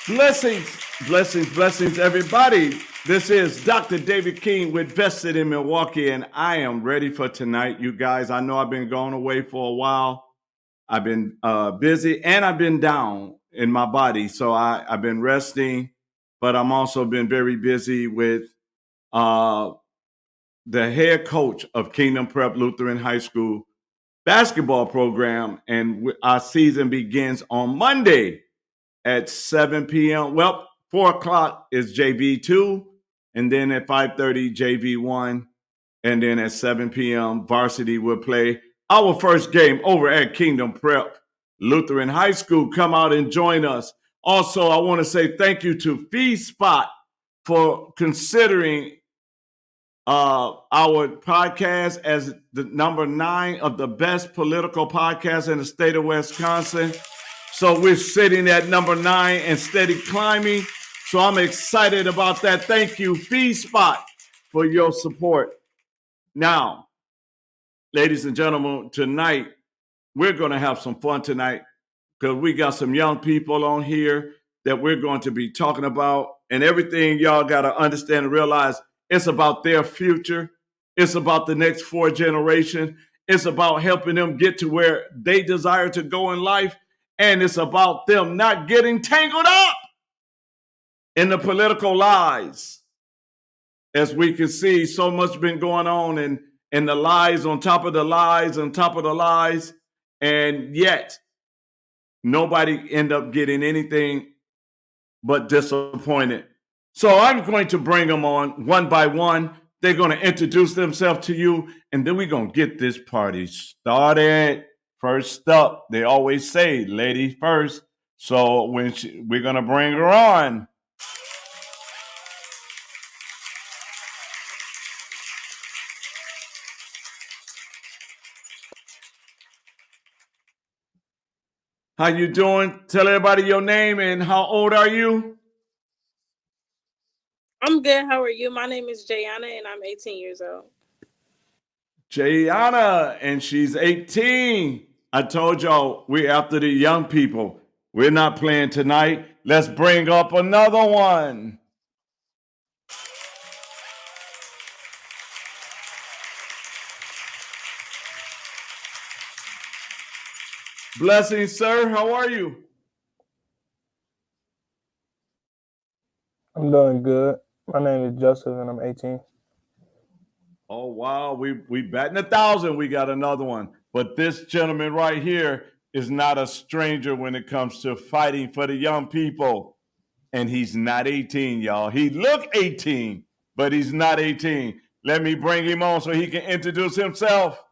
Blessings, blessings, everybody. This is Dr. David King with Vested in Milwaukee, and I am ready for tonight, you guys. I know I've been going away for a while. I've been busy and I've been down in my body. So I've been resting, but I'm also been very busy with uh, the head coach of Kingdom Prep Lutheran High School basketball program. And our season begins on Monday at 7 p.m. Well, 4 o'clock is JV2, and then at 5:30 JV1, and then at 7 p.m. varsity will play our first game over at Kingdom Prep Lutheran High School. Come out and join us. Also, I want to say thank you to Fee Spot for considering our podcast as the number 9 of the best political podcasts in the state of Wisconsin. So we're sitting at number 9 and steady climbing. So I'm excited about that. Thank you, Fee Spot, for your support. Now, ladies and gentlemen, tonight, we're going to have some fun tonight because we got some young people on here that we're going to be talking about. And everything y'all got to understand and realize it's about their future. It's about the next 4 generations. It's about helping them get to where they desire to go in life. And it's about them not getting tangled up in the political lies. As we can see, so much been going on and the lies on top of the lies on top of the lies. And yet, nobody end up getting anything but disappointed. So I'm going to bring them on one by one. They're going to introduce themselves to you, and then we're going to get this party started. First up, they always say, ladies first. So we're going to bring her on. How you doing? Tell everybody your name and how old are you? I'm good. How are you? My name is Jayana and I'm 18 years old. Jayana, and she's 18. I told y'all we're after the young people. We're not playing tonight. Let's bring up another one. Blessings, sir. How are you? I'm doing good. My name is Joseph and I'm 18. Oh wow, we batting 1,000. We got another one. But this gentleman right here is not a stranger when it comes to fighting for the young people. And he's not 18, y'all. He look 18, but he's not 18. Let me bring him on so he can introduce himself.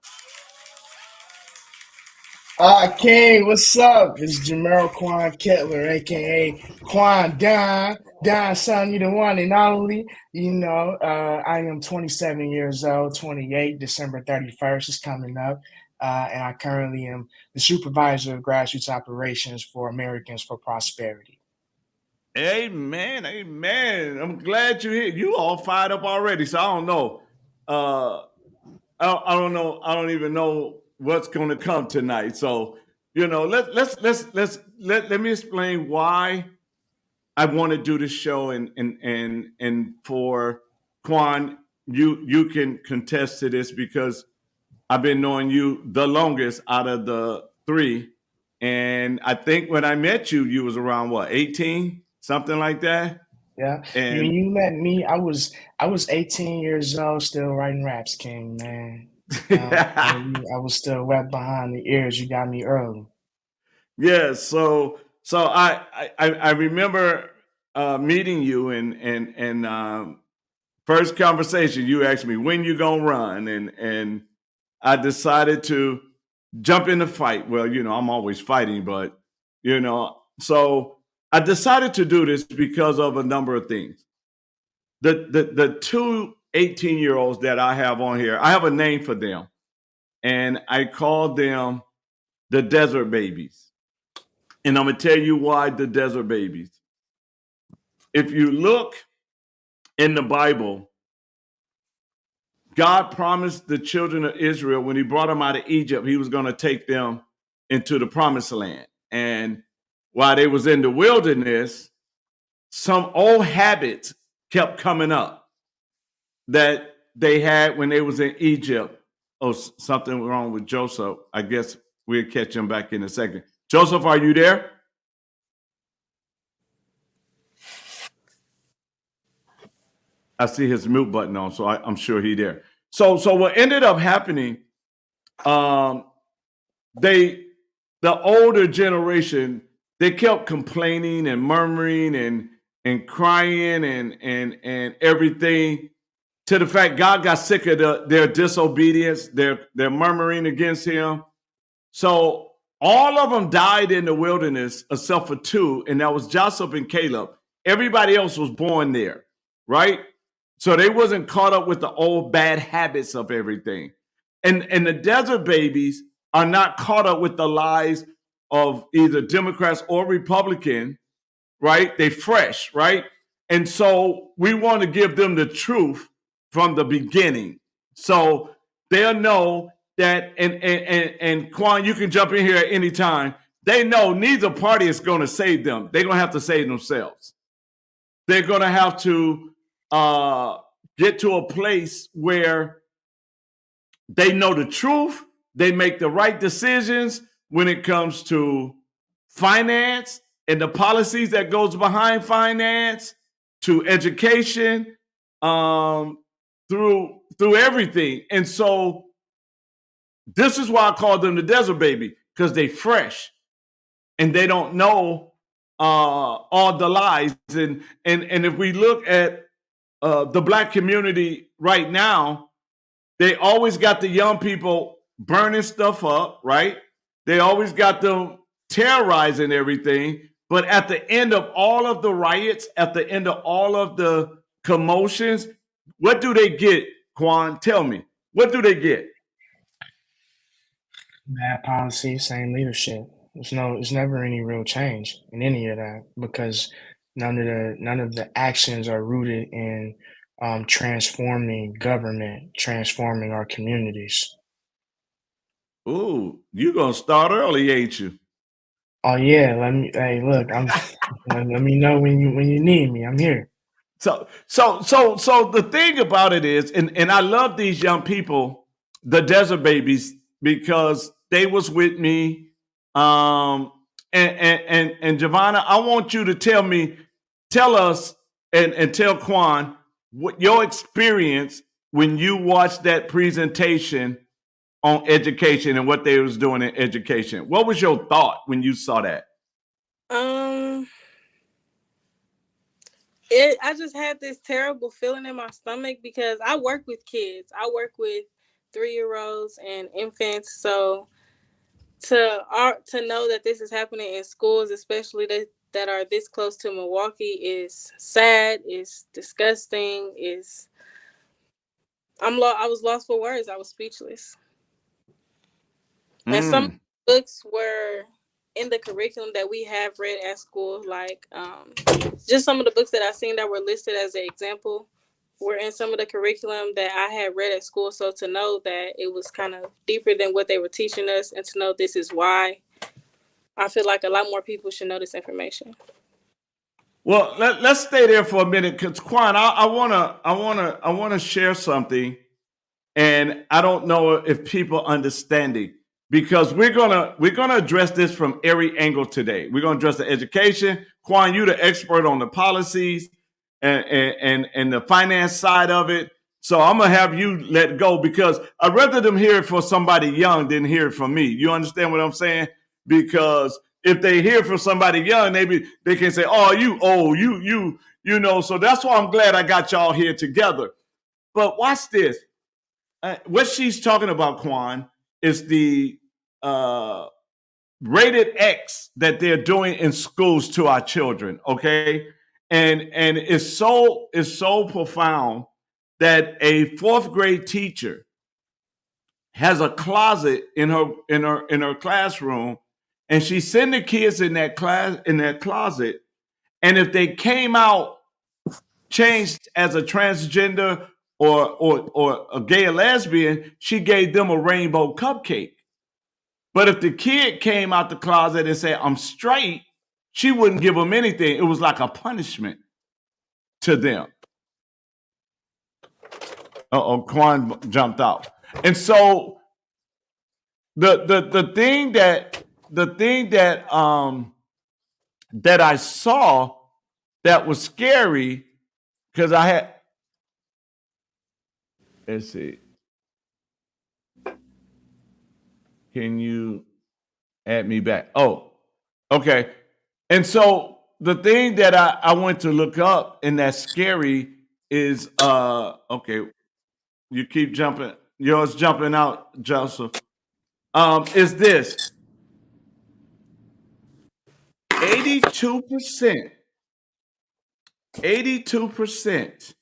King, what's up? It's Jamel Quan Kettler, aka Quan Don. Don, son, you the one and only. I am 27 years old, 28, December 31st is coming up. And I currently am the supervisor of grassroots operations for Americans for Prosperity. Amen, amen. I'm glad you're here. You all fired up already, so I don't know. I don't know. I don't even know what's going to come tonight. So let me explain why I want to do this show, and for Quan, you can contest to this because I've been knowing you the longest out of the 3, and I think when I met you, you was around what 18, something like that. Yeah. And When you met me, I was 18 years old, still writing raps, King, man. I was still wet behind the ears. You got me early. yeah, so I remember meeting you and first conversation. You asked me when you gonna run, and I decided to jump in the fight. Well, I'm always fighting, but so I decided to do this because of a number of things. The two 18-year-olds that I have on here, I have a name for them, and I call them the Desert Babies. And I'm going to tell you why the Desert Babies. If you look in the Bible, God promised the children of Israel when he brought them out of Egypt, he was going to take them into the promised land. And while they was in the wilderness, some old habits kept coming up that they had when they was in Egypt. Oh, something wrong with Joseph. I guess we'll catch him back in a second. Joseph, are you there? I see his mute button on, so I'm sure he's there. So what ended up happening, the older generation, they kept complaining and murmuring and crying and everything, to the fact God got sick of their disobedience, their murmuring against him. So all of them died in the wilderness except for two, and that was Joseph and Caleb. Everybody else was born there, right? So they wasn't caught up with the old bad habits of everything. And the desert babies are not caught up with the lies of either Democrats or Republican, right? They fresh, right? And so we want to give them the truth from the beginning. So they'll know that, and Quan, you can jump in here at any time. They know neither party is going to save them. They're going to have to save themselves. They're going to have to get to a place where they know the truth. They make the right decisions when it comes to finance and the policies that goes behind finance, to education, through everything. And so this is why I call them the desert baby, because they fresh and they don't know all the lies. And if we look at the Black community right now, they always got the young people burning stuff up, right? They always got them terrorizing everything. But at the end of all of the riots, at the end of all of the commotions, what do they get, Quan? Tell me. What do they get? Bad policy, same leadership. There's never any real change in any of that, because none of the actions are rooted in transforming government, transforming our communities. Ooh, you gonna start early, ain't you? Oh yeah, hey, look, let me know when you need me. I'm here. So the thing about it is, and I love these young people, the desert babies, because they was with me. And Giovanna, I want you to tell us and tell Quan what your experience when you watched that presentation on education and what they was doing in education. What was your thought when you saw that? I just had this terrible feeling in my stomach because I work with kids. I work with 3-year-olds and infants. So to know that this is happening in schools, especially that are this close to Milwaukee, is sad. Is disgusting. I was lost for words. I was speechless. And some books were in the curriculum that we have read at school, like just some of the books that I've seen that were listed as an example were in some of the curriculum that I had read at school. So to know that it was kind of deeper than what they were teaching us, and to know this is why, I feel like a lot more people should know this information. Well, let's stay there for a minute, because Quan, I wanna share something, and I don't know if people understand it, because we're gonna address this from every angle today. We're gonna address the education. Quan, you the expert on the policies and the finance side of it. So I'm gonna have you let go, because I'd rather them hear it from somebody young than hear it from me. You understand what I'm saying? Because if they hear from somebody young, they can say, "Oh, you old, you know." So that's why I'm glad I got y'all here together. But watch this. What she's talking about, Quan, is the rated X that they're doing in schools to our children. Okay, and it's so profound that a 4th grade teacher has a closet in her classroom, and she sent the kids in that closet, and if they came out changed as a transgender or a gay or lesbian, she gave them a rainbow cupcake. But if the kid came out the closet and said, "I'm straight," she wouldn't give them anything. It was like a punishment to them. Quan jumped out. And so the thing that that I saw that was scary, because I had, let's see, can you add me back? Oh, okay. And so the thing that I went to look up and that's scary is okay, you keep jumping, yours jumping out, Joseph. Is this 82%, 82%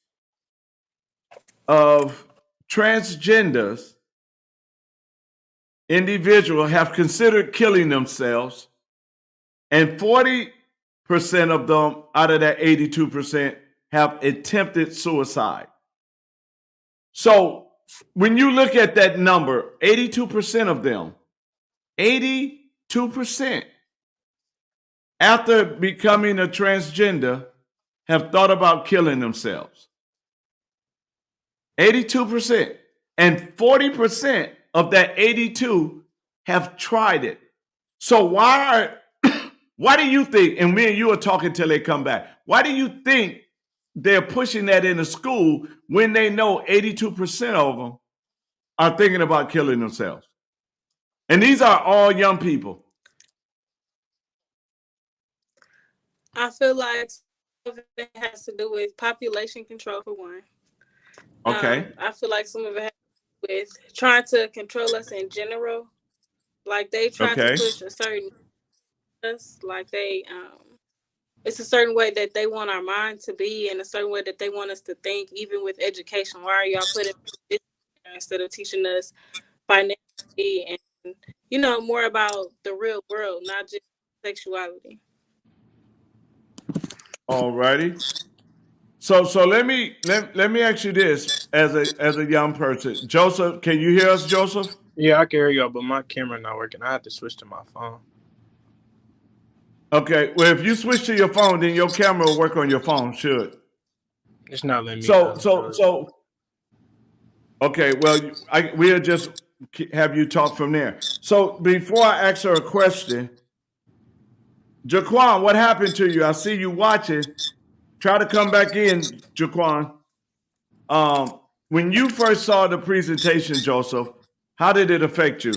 of transgenders individuals have considered killing themselves, and 40% of them out of that 82% have attempted suicide. So when you look at that number, 82% of them, 82% after becoming a transgender have thought about killing themselves. 82%. And 40% of that 82 have tried it. So why do you think, and me and you are talking till they come back, why do you think they're pushing that into school when they know 82% of them are thinking about killing themselves? And these are all young people. I feel like some of it has to do with population control, for one. Okay. I feel like some of it has to do with trying to control us in general. Like they try to push a certain us, like they it's a certain way that they want our mind to be, and a certain way that they want us to think. Even with education, why are y'all putting this instead of teaching us financially and more about the real world, not just sexuality? All righty. So let me ask you this as a young person. Joseph, can you hear us, Joseph? Yeah, I can hear y'all, but my camera not working. I have to switch to my phone. Okay. Well, if you switch to your phone, then your camera will work on your phone. Should. It's not letting me. So. Okay. Well, we'll just have you talk from there. So before I ask her a question, Jaquan, what happened to you? I see you watching. Try to come back in, Jaquan. When you first saw the presentation, Joseph, how did it affect you?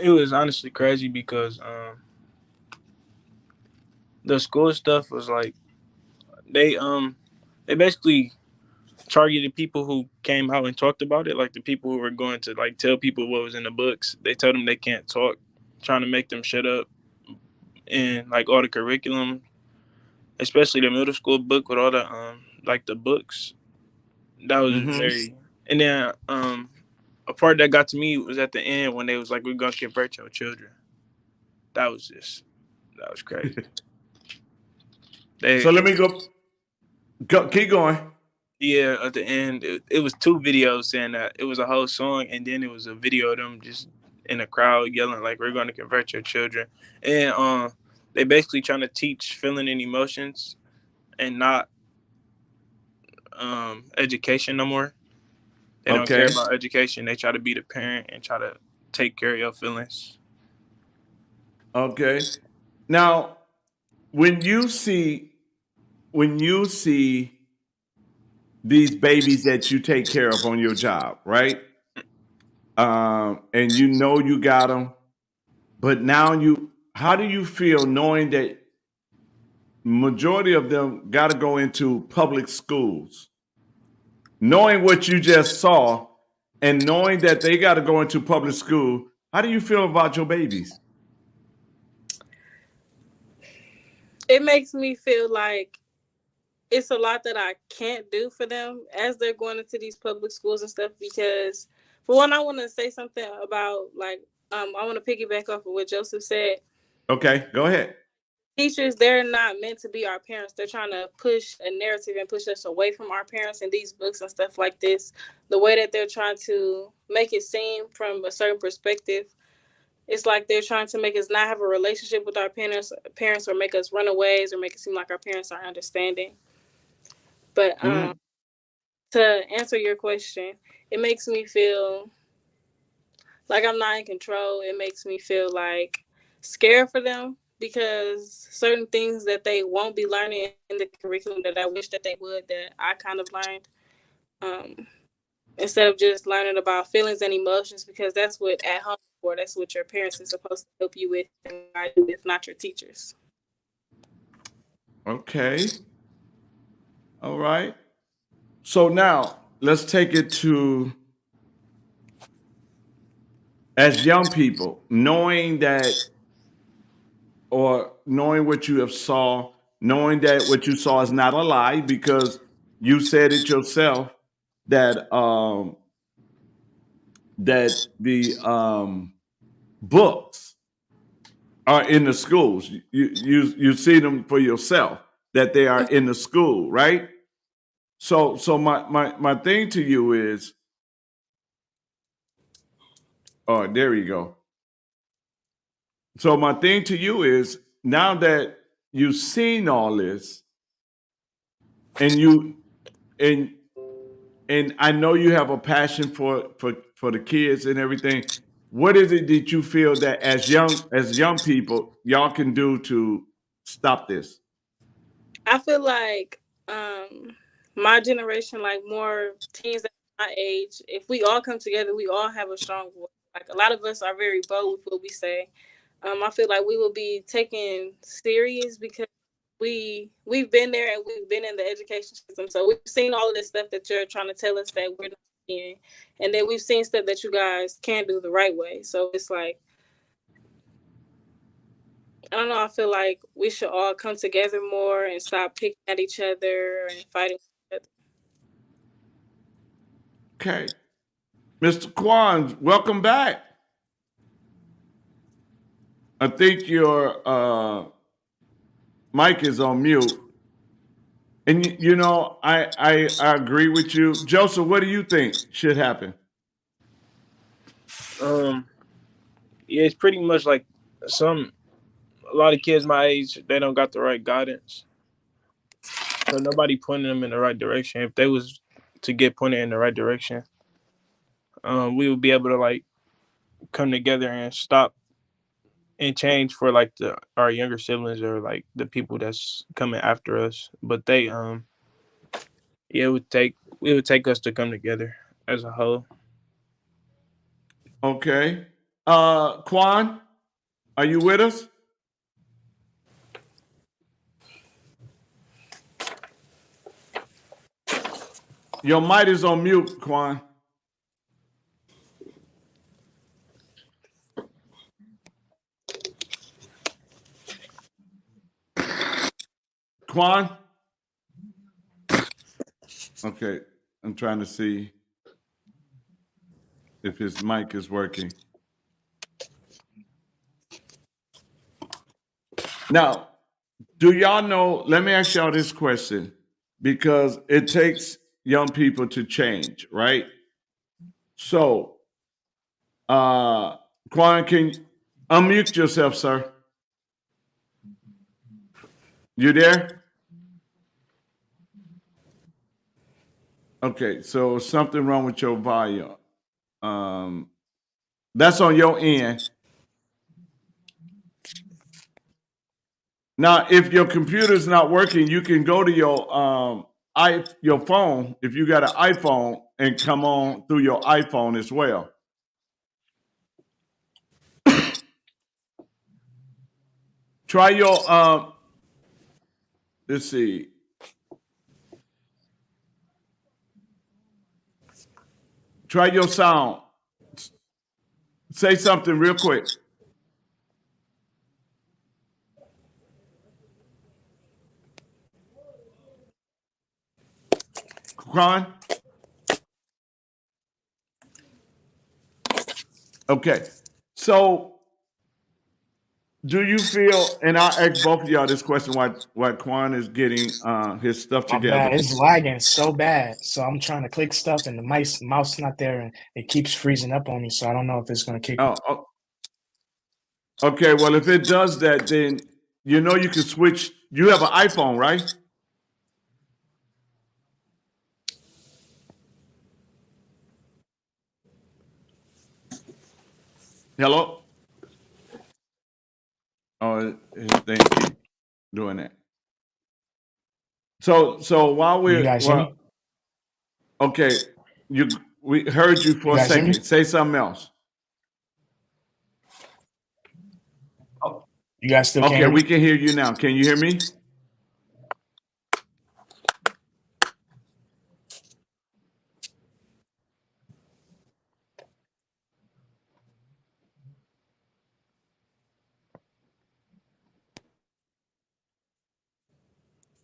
It was honestly crazy because the school stuff was like they basically targeted people who came out and talked about it, like the people who were going to like tell people what was in the books. They told them they can't talk, trying to make them shut up. And like all the curriculum, especially the middle school book with all the like the books, that was very. And then a part that got to me was at the end when they was like, "We're gonna convert your children." That was crazy. So let me go. Keep going. Yeah, at the end, it was two videos saying that. It was a whole song, and then it was a video of them just in a crowd yelling like, "We're going to convert your children," and they basically trying to teach feeling and emotions, and not education no more. They don't care about education. They try to be the parent and try to take care of your feelings. Okay. Now, when you see these babies that you take care of on your job, right? And you got them, but now how do you feel knowing that majority of them got to go into public schools? Knowing what you just saw and knowing that they got to go into public school, how do you feel about your babies? It makes me feel like it's a lot that I can't do for them as they're going into these public schools and stuff, because for one, I want to say something about I want to piggyback off of what Joseph said. Okay, go ahead. Teachers, they're not meant to be our parents. They're trying to push a narrative and push us away from our parents in these books and stuff like this. The way that they're trying to make it seem from a certain perspective, it's like they're trying to make us not have a relationship with our parents, or make us runaways, or make it seem like our parents aren't understanding. But to answer your question, it makes me feel like I'm not in control. It makes me feel like scared for them, because certain things that they won't be learning in the curriculum that I wish that they would, that I kind of learned. Instead of just learning about feelings and emotions, because that's what at home for. That's what your parents are supposed to help you with and guide you with, not your teachers. Okay. All right. So now let's take it to, as young people, knowing that, or knowing what you have saw, knowing that what you saw is not a lie, because you said it yourself, that that the books are in the schools. You see them for yourself, that they are in the school, right? So my thing to you is, oh, there you go. So my thing to you is, now that you've seen all this, and you and I know you have a passion for the kids and everything. What is it that you feel that as young people y'all can do to stop this? I feel like my generation, like more teens at my age, if we all come together, we all have a strong voice. Like a lot of us are very bold with what we say. I feel like we will be taken serious, because we've been there and we've been in the education system, so we've seen all of this stuff that you're trying to tell us that we're not seeing, and then we've seen stuff that you guys can do the right way. So it's like, I don't know. I feel like we should all come together more and stop picking at each other and fighting with each Okay, Mr. Kwan, welcome back. I think your mic is on mute. And you know, I agree with you, Joseph. What do you think should happen? Yeah, it's pretty much like a lot of kids my age, they don't got the right guidance. So nobody pointing them in the right direction. If they was to get pointed in the right direction, we would be able to like come together and stop and change for like our younger siblings, or like the people that's coming after us. But they yeah, it would take us to come together as a whole. Okay, Kwan, are you with us? Your mic is on mute, Kwan. Kwan? Okay, I'm trying to see if his mic is working. Now, do y'all know? Let me ask y'all this question, because it takes young people to change, right? So, Kwan, can you unmute yourself, sir? You there? Okay, so something wrong with your volume. That's on your end. Now, if your computer's not working, you can go to your phone, if you got an iPhone, and come on through your iPhone as well. Try your let's see. Try your sound. Say something real quick. Kwan? Okay. So do you feel, and I'll ask both of y'all this question while Kwan is getting his stuff My together. bad. It's lagging so bad. So I'm trying to click stuff and the mouse not there, and it keeps freezing up on me. So I don't know if it's gonna kick me. Oh, Okay, well, if it does that, then you know you can switch. You have an iPhone, right? Hello? Oh, his thing keep doing that. So while You guys hear me? okay, we heard you You for a guys hear me? second. Say something else. You guys still can't Okay, hear me? we can hear you now. Can you hear me?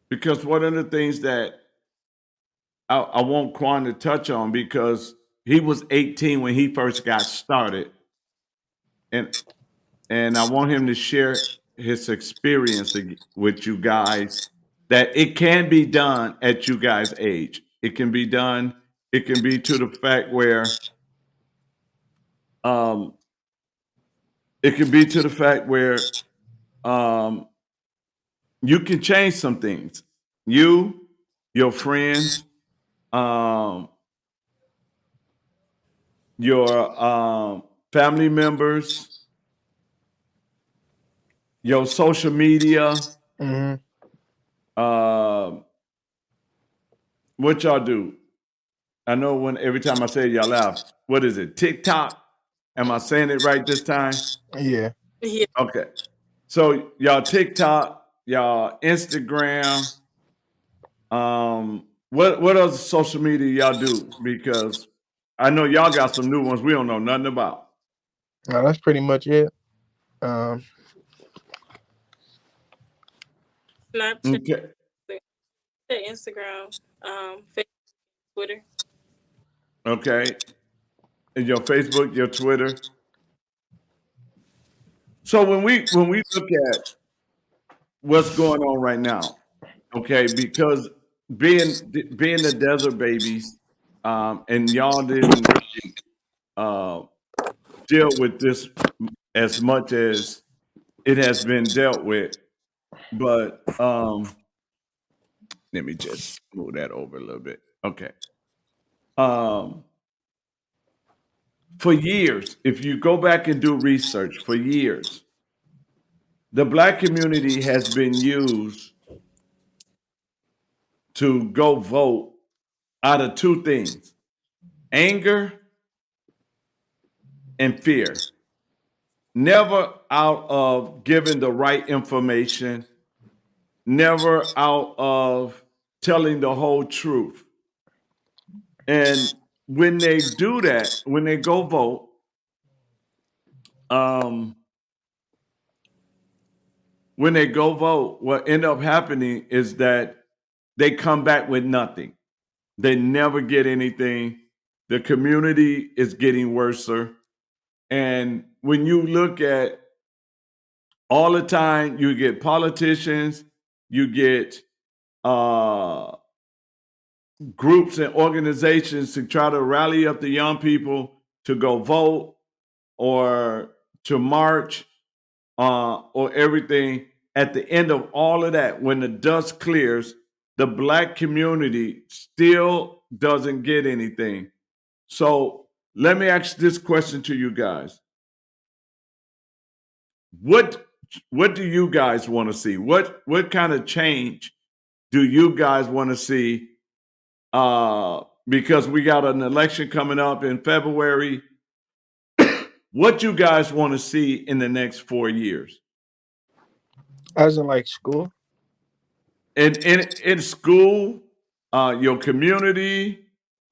Because one of the things that I want Quan to touch on, because he was 18 when he first got started, and I want him to share his experience with you guys, that it can be done at you guys' age. It can be done. It can be to the fact where um, it can be to the fact where um, you can change some things. You, your friends, um, your family members, your social media. Mm-hmm. Uh, what y'all do? I know when every time I say it, y'all laugh. What is it? TikTok? Am I saying it right this time? Yeah. Yeah. Okay. So y'all TikTok, y'all Instagram. What other social media y'all do? Because I know y'all got some new ones we don't know nothing about. No, that's pretty much it. Um, Snapchat, Okay. Instagram, Facebook, Twitter. Okay. And your Facebook, your Twitter. So when we look at what's going on right now, okay, because being the desert babies, and y'all didn't really uh, deal with this as much as it has been dealt with, but let me just move that over a little bit. Okay. Um, for years, if you go back and do research, for years, the black community has been used to go vote out of two things: anger and fear. Never out of giving the right information, never out of telling the whole truth. And when they do that, when they go vote, um, what end up happening is that they come back with nothing. They never get anything. The community is getting worse. And when you look at all the time, you get politicians, you get uh, groups and organizations to try to rally up the young people to go vote or to march or everything. At the end of all of that, when the dust clears, the black community still doesn't get anything. So let me ask this question to you guys. What what do you guys want to see? What kind of change do you guys want to see? Because we got an election coming up in February. What you guys want to see in the next 4 years? as in like school. In school, your community,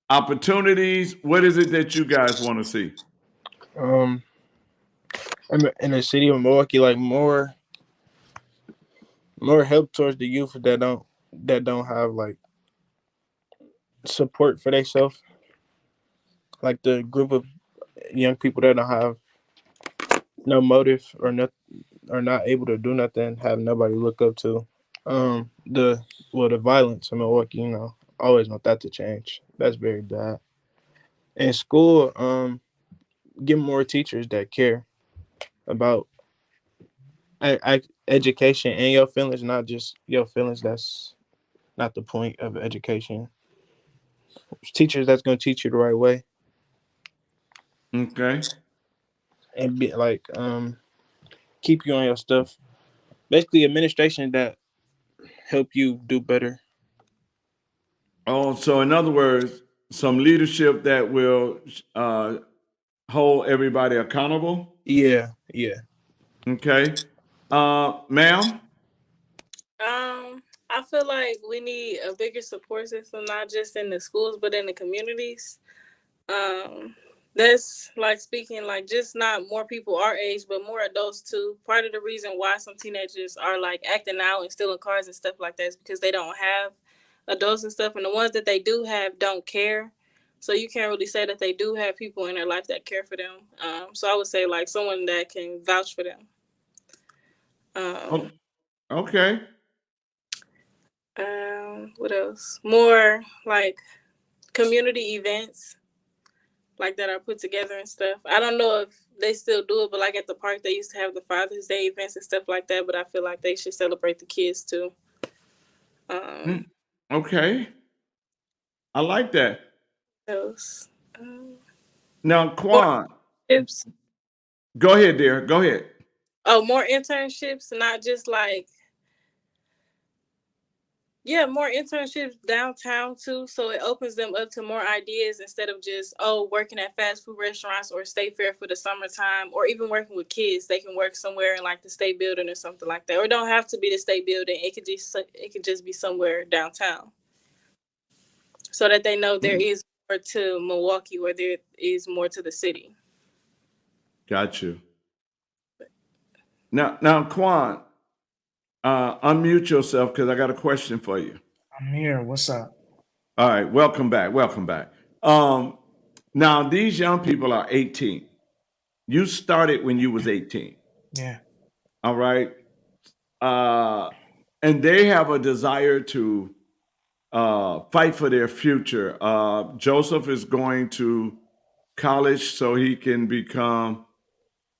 opportunities. What is it that you guys want to see? Um, in the city of Milwaukee, like more help towards the youth that don't have like support for themselves. Like the group of young people that don't have no motive or not able to do nothing, have nobody to look up to. The violence in Milwaukee, I always want that to change. That's very bad. In school, get more teachers that care about education and your feelings, not just your feelings. That's not the point of education. Teachers that's gonna teach you the right way Okay. and be like keep you on your stuff. Basically, administration that help you do better. Oh, so in other words, some leadership that will uh, hold everybody accountable. Yeah, yeah. Okay. Ma'am. I feel like we need a bigger support system, not just in the schools, but in the communities. Um, that's like speaking like just not more people our age, but more adults too. Part of the reason why some teenagers are like acting out and stealing cars and stuff like that is because they don't have adults and stuff, and the ones that they do have don't care. So you can't really say that they do have people in their life that care for them. So I would say like someone that can vouch for them. Oh, Um, okay. what else? More like community events like that are put together and stuff. I don't know if they still do it, but like at the park, they used to have the Father's Day events and stuff like that. But I feel like they should celebrate the kids too. Mm, Um, okay. I like that. what else? Um, Now, more Quan, tips. go ahead, dear. Go ahead. Oh, more internships, not just like yeah, more internships downtown too, so it opens them up to more ideas instead of just working at fast food restaurants or state fair for the summertime, or even working with kids. They can work somewhere in like the state building or something like that, or it don't have to be the state building. It could just be somewhere downtown, so that they know there Mm, is more to Milwaukee, or there is more to the city. got you. Now, Quan, unmute yourself because I got a question for you. I'm here. What's up? All right, welcome back. Welcome back. Um, Now these young people are 18. You started when you was 18. Yeah. All right. Uh, and they have a desire to fight for their future. Joseph is going to college so he can become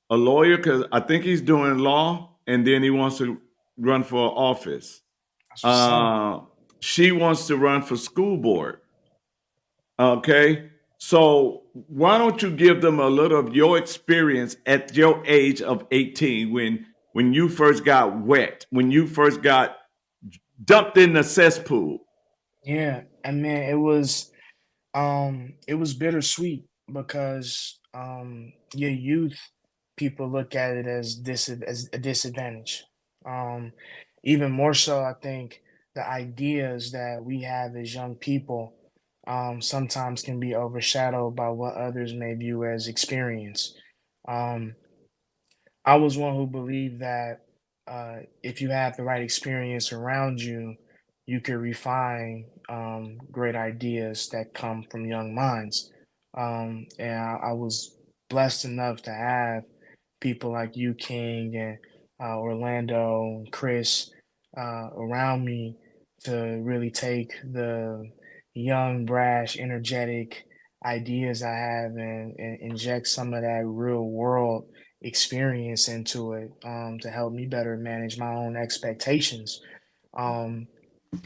a lawyer because I think he's doing law, and then he wants to run for office. That's what's up. Uh, she wants to run for school board. Okay. So why don't you give them a little of your experience at your age of 18 when you first got wet, when you first got dumped in the cesspool? Yeah. And man, it was bittersweet because your youth people look at it as a disadvantage. Um, Even more so, I think the ideas that we have as young people sometimes can be overshadowed by what others may view as experience. Um, I was one who believed that if you have the right experience around you, you could refine great ideas that come from young minds. I was blessed enough to have people like you, King, and Orlando, and Chris around me to really take the young, brash, energetic ideas I have and inject some of that real world experience into it to help me better manage my own expectations. Um,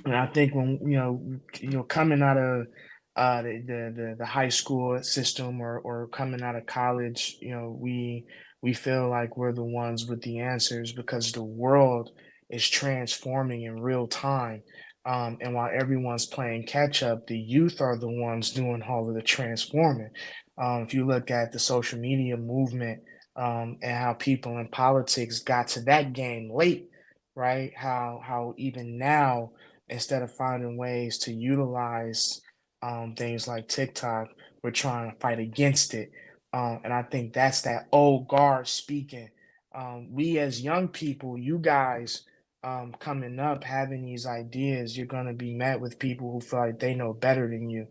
and I think when coming out of the high school system or coming out of college, we feel like we're the ones with the answers because the world is transforming in real time. And while everyone's playing catch up, the youth are the ones doing all of the transforming. If you look at the social media movement and how people in politics got to that game late, right? How even now instead of finding ways to utilize things like TikTok, we're trying to fight against it. And I think that's that old guard speaking. We as young people, you guys coming up having these ideas, you're going to be met with people who feel like they know better than you.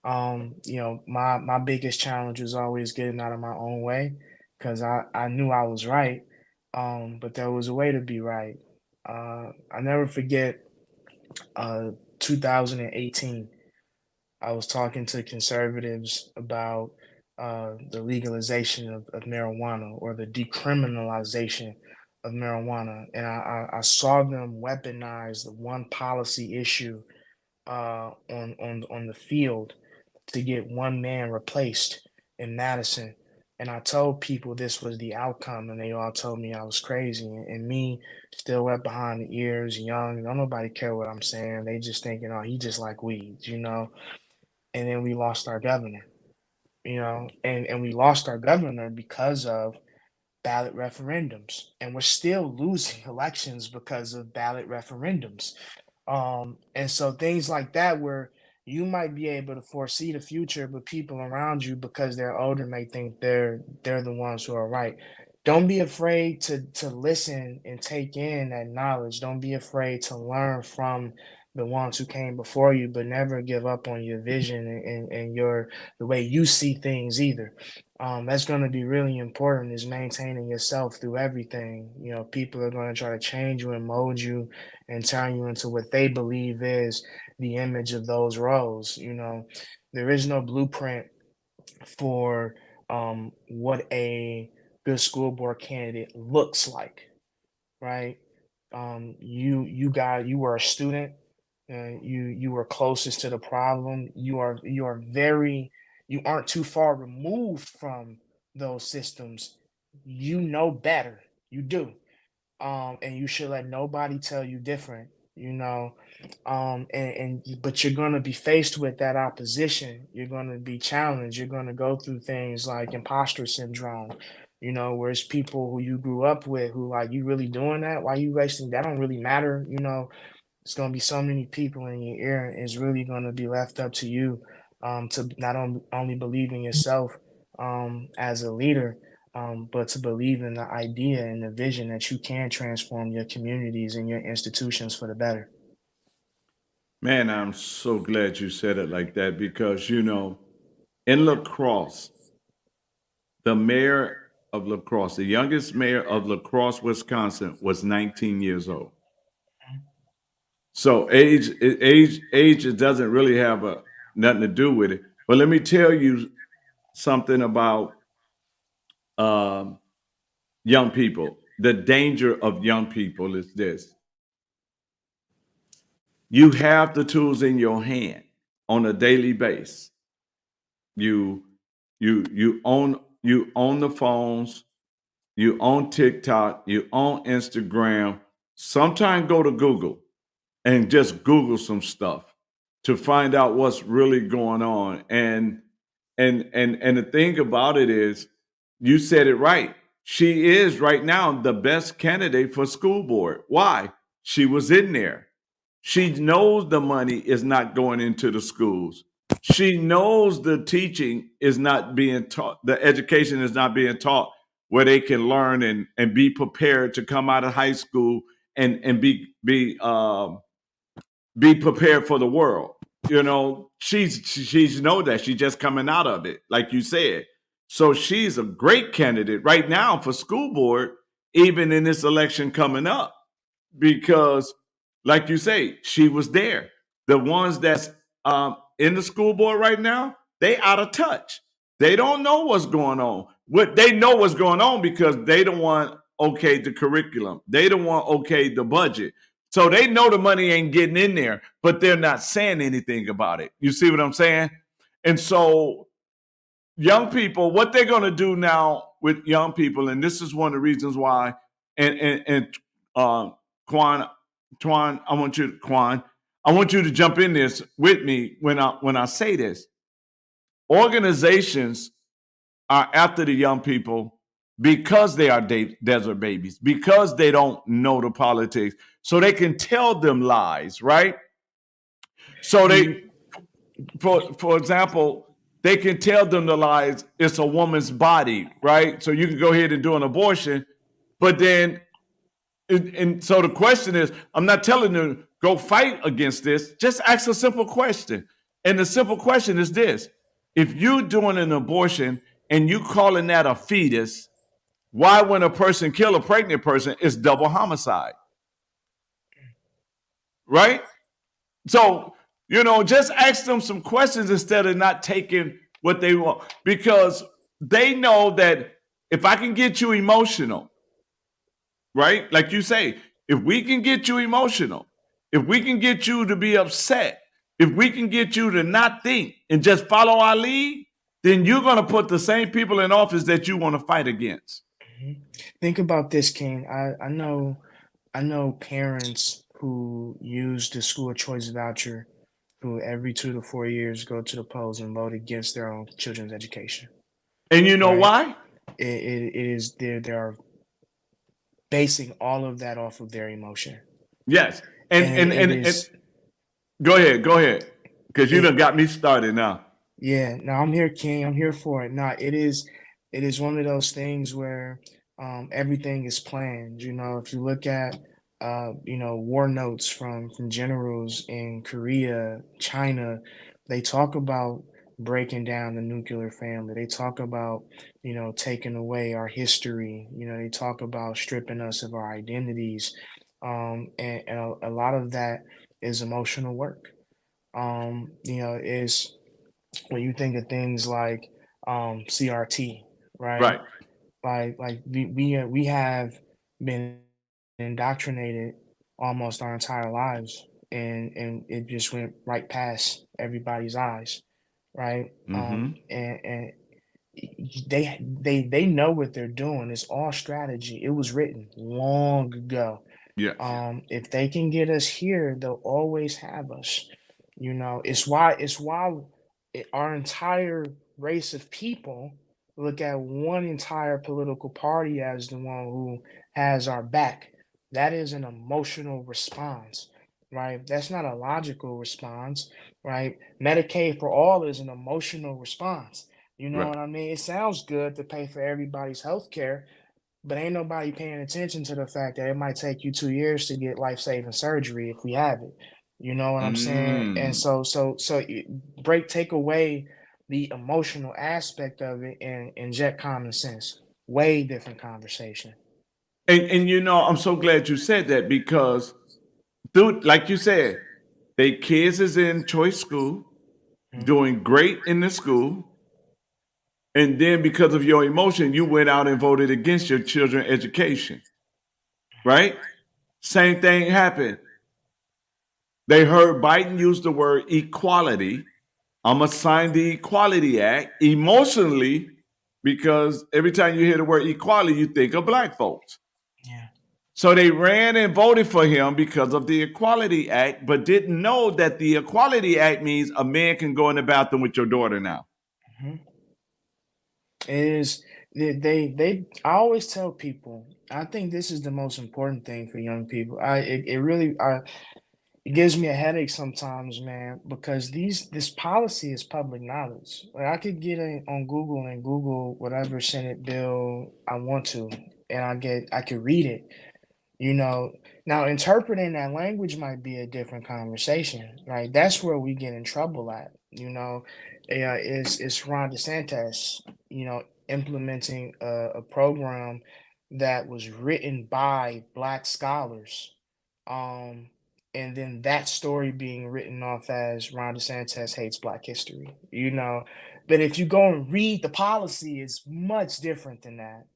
My biggest challenge was always getting out of my own way because I knew I was right, but there was a way to be right. I never forget uh, 2018, I was talking to conservatives about the legalization of marijuana or the decriminalization of marijuana, and I saw them weaponize the one policy issue on the field to get one man replaced in Madison. And I told people this was the outcome, and they all told me I was crazy. And me, still wet behind the ears, young, don't nobody care what I'm saying. They just thinking, oh, he just like weeds, you know. And then we lost our governor, you know, and we lost our governor because of ballot referendums, and we're still losing elections because of ballot referendums. And so things like that where you might be able to foresee the future, but people around you, because they're older, may think they're the ones who are right. Don't be afraid to listen and take in that knowledge. Don't be afraid to learn from the ones who came before you, but never give up on your vision and your the way you see things either. That's going to be really important, is maintaining yourself through everything. You know, people are going to try to change you and mold you and turn you into what they believe is the image of those roles. You know, there is no blueprint for what a good school board candidate looks like, right? You were a student, you were closest to the problem. You are very you aren't too far removed from those systems. You know better. You do, and you should let nobody tell you different, you know. But you're going to be faced with that opposition. You're going to be challenged. You're going to go through things like imposter syndrome, you know, where it's people who you grew up with who like, you really doing that? Why you wasting? That don't really matter, you know. It's going to be so many people in your ear, and it's really going to be left up to you, to not only believe in yourself as a leader, but to believe in the idea and the vision that you can transform your communities and your institutions for the better. Man, I'm so glad you said it like that because, you know, in lacrosse, the mayor of lacrosse, the youngest mayor of lacrosse, Wisconsin, was 19 years old. So age, it doesn't really have nothing to do with it. But let me tell you something about um, young people. The danger of young people is this: you have the tools in your hand on a daily basis. You you own the phones, you own TikTok, you own Instagram. Sometimes go to Google and just Google some stuff to find out what's really going on. And the thing about it is, you said it right. She is right now the best candidate for school board. Why? She was in there. She knows the money is not going into the schools. She knows the teaching is not being taught, the education is not being taught where they can learn and be prepared to come out of high school and be prepared for the world. You know, she's know that she's just coming out of it, like you said. So she's a great candidate right now for school board, even in this election coming up, because, like you say, she was there. The ones that's in the school board right now, they out of touch. They don't know what's going on. What they know what's going on because they don't want okay the curriculum. They don't want okay the budget. So they know the money ain't getting in there, but they're not saying anything about it. You see what I'm saying? And so young people, what they're going to do now with young people, and this is one of the reasons why, and Quan, Twan, I want you to jump in this with me when I say this. Organizations are after the young people because they are desert babies, because they don't know the politics, so they can tell them lies, right? So they, for example, they can tell them the lies. It's a woman's body, right? So you can go ahead and do an abortion, but then, and so the question is, I'm not telling them go fight against this. Just ask a simple question, and the simple question is this: if you're doing an abortion and you calling that a fetus, why, when a person kill a pregnant person, it's double homicide, right? So, just ask them some questions instead of not taking what they want, because they know that if I can get you emotional, right? Like you say, if we can get you emotional, if we can get you to be upset, if we can get you to not think and just follow our lead, then you're going to put the same people in office that you want to fight against. Mhm. Think about this, King. I know parents who use the school choice voucher who every 2 to 4 years go to the polls and vote against their own children's education. And you know Right? why? It is they are basing all of that off of their emotion, Yes. And and and it and, and is go ahead. Because you done it. got me started now. Yeah, no, I'm here, King. I'm here for it. No, it is one of those things where everything is planned. If you look at war notes from generals in Korea, China, they talk about breaking down the nuclear family. They talk about taking away our history. They talk about stripping us of our identities, and a lot of that is emotional work. Is when you think of things like CRT, right? Right. Like we have been indoctrinated almost our entire lives, and it just went right past everybody's eyes, right? Mm-hmm. And they know what they're doing. It's all strategy. It was written long ago. Yes. If they can get us here, they'll always have us. It's why our entire race of people look at one entire political party as the one who has our back. That is an emotional response, right? That's not a logical response, right? Medicaid for all is an emotional response. You know Right. what I mean? It sounds good to pay for everybody's health care, but ain't nobody paying attention to the fact that it might take you 2 years to get life-saving surgery if we have it. You know what I'm saying? And Mm. take away the emotional aspect of it and inject common sense. Way different conversation. And I'm so glad you said that because, dude, like you said, they kids is in choice school, Mhm. doing great in the school, and then because of your emotion, you went out and voted against your children's education, right? Same thing happened. They heard Biden use the word equality. I'm gonna sign the Equality Act emotionally because every time you hear the word equality, you think of black folks. Yeah. So they ran and voted for him because of the Equality Act, but didn't know that the Equality Act means a man can go in the bathroom with your daughter now. Mhm. It is they I always tell people, I think this is the most important thing for young people. It really it gives me a headache sometimes, man, because this policy is public knowledge. Like I could get it on Google and Google whatever Senate bill I want to, and I could read it. You know, now interpreting that language might be a different conversation, right? That's where we get in trouble at. It's Ron DeSantis, implementing a program that was written by black scholars, um, and then that story being written off as Ron DeSantis hates Black history, But if you go and read the policy, it's much different than that.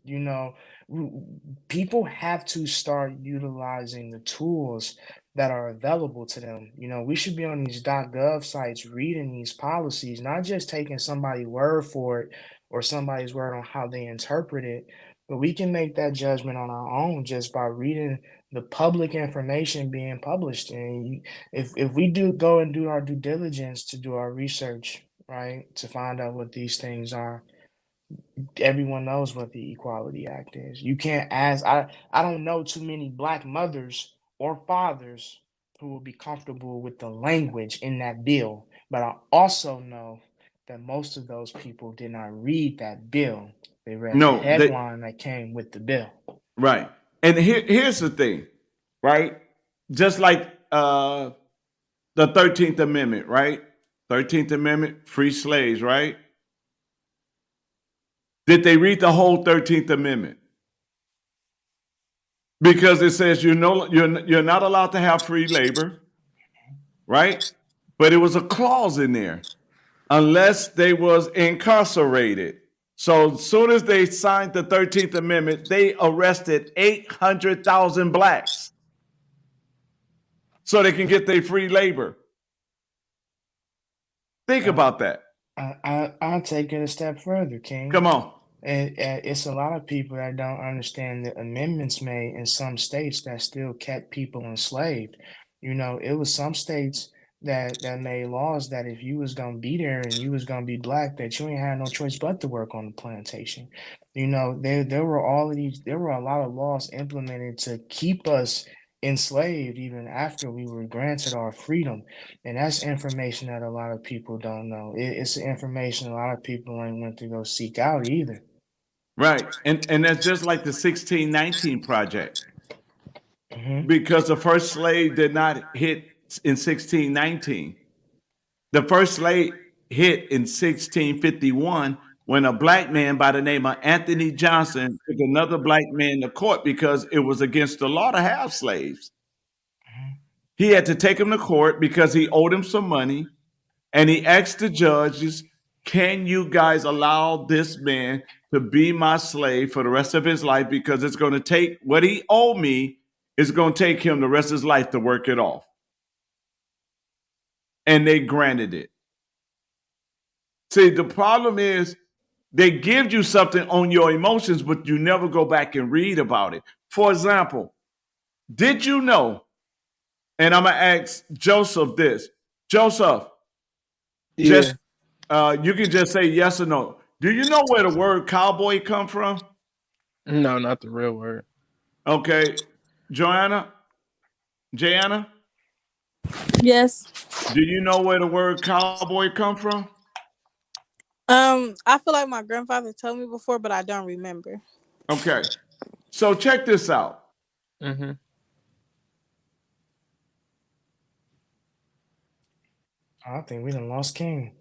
W- People have to start utilizing the tools that are available to them. We should be on these .gov sites reading these policies, not just taking somebody's word for it or somebody's word on how they interpret it, but we can make that judgment on our own just by reading the public information being published. And if we do go and do our due diligence to do our research, right, to find out what these things are, everyone knows what the Equality Act is. You can't ask. I don't know too many black mothers or fathers who will be comfortable with the language in that bill, but I also know that most of those people did not read that bill. They read the No, that headline that came with the bill. right. And here's the thing, right? Just like the 13th Amendment, right? 13th Amendment, free slaves, right? Did they read the whole 13th Amendment? Because it says you're not allowed to have free labor, right? But it was a clause in there, unless they was incarcerated. So as soon as they signed the 13th Amendment, they arrested 800,000 blacks so they can get their free labor. Think about that. I'll take it a step further, King. Come on. It's a lot of people that don't understand the amendments made in some states that still kept people enslaved. You know, it was some states that made laws that if you was gonna be there and you was gonna be black, that you ain't had no choice but to work on the plantation. You know, there were a lot of laws implemented to keep us enslaved even after we were granted our freedom. And that's information that a lot of people don't know. It's information a lot of people ain't went to go seek out either. Right. And that's just like the 1619 Project. Hmm. Because the first slave did not hit in 1619. The first slave hit in 1651 when a black man by the name of Anthony Johnson took another black man to court because it was against the law to have slaves. He had to take him to court because he owed him some money, and he asked the judges, "Can you guys allow this man to be my slave for the rest of his life? Because it's going to take what he owed me, it's going to take him the rest of his life to work it off." And they granted it. See, the problem is they give you something on your emotions, but you never go back and read about it. For example, did you know? And I'm gonna ask Joseph this. Joseph, Yeah. just you can just say yes or no. Do you know where the word cowboy come from? No, not the real word. Okay, Joanna, Jana, Yes. do you know where the word cowboy come from? I feel like my grandfather told me before, but I don't remember. Okay, so check this out. Mm-hmm. I think we done lost King.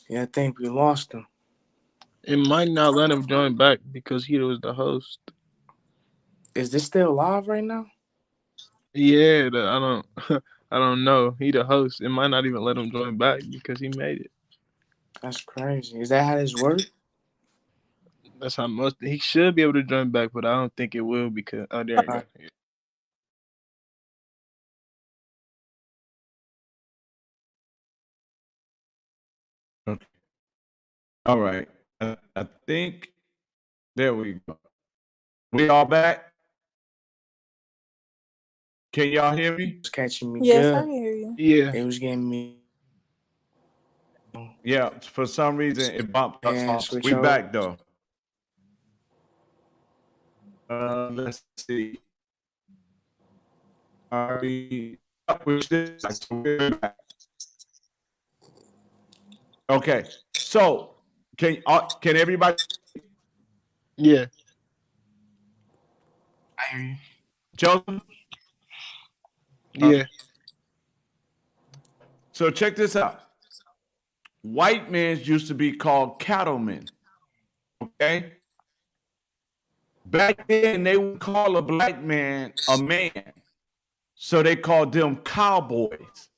Yeah, I think we lost him. It might not let him join back because he was the host. Is this still live right now? Yeah, I don't I don't know. He the host. It might not even let him join back because he made it. That's crazy. Is that how this works? That's how most he should be able to join back, but I don't think it will because there you go. Okay. All right. I think there we go. We all back? Can y'all hear me? It's catching me Yes, good. I can hear you. Yeah. It was getting me. Yeah, for some reason it bumped us And off. switch We over. back though. Let's see. Are we we're back. Okay. So can everybody, Yeah. I hear you. Joseph? Yeah. So check this out. White men used to be called cattlemen. Okay. Back then they would call a black man a man. So they called them cowboys.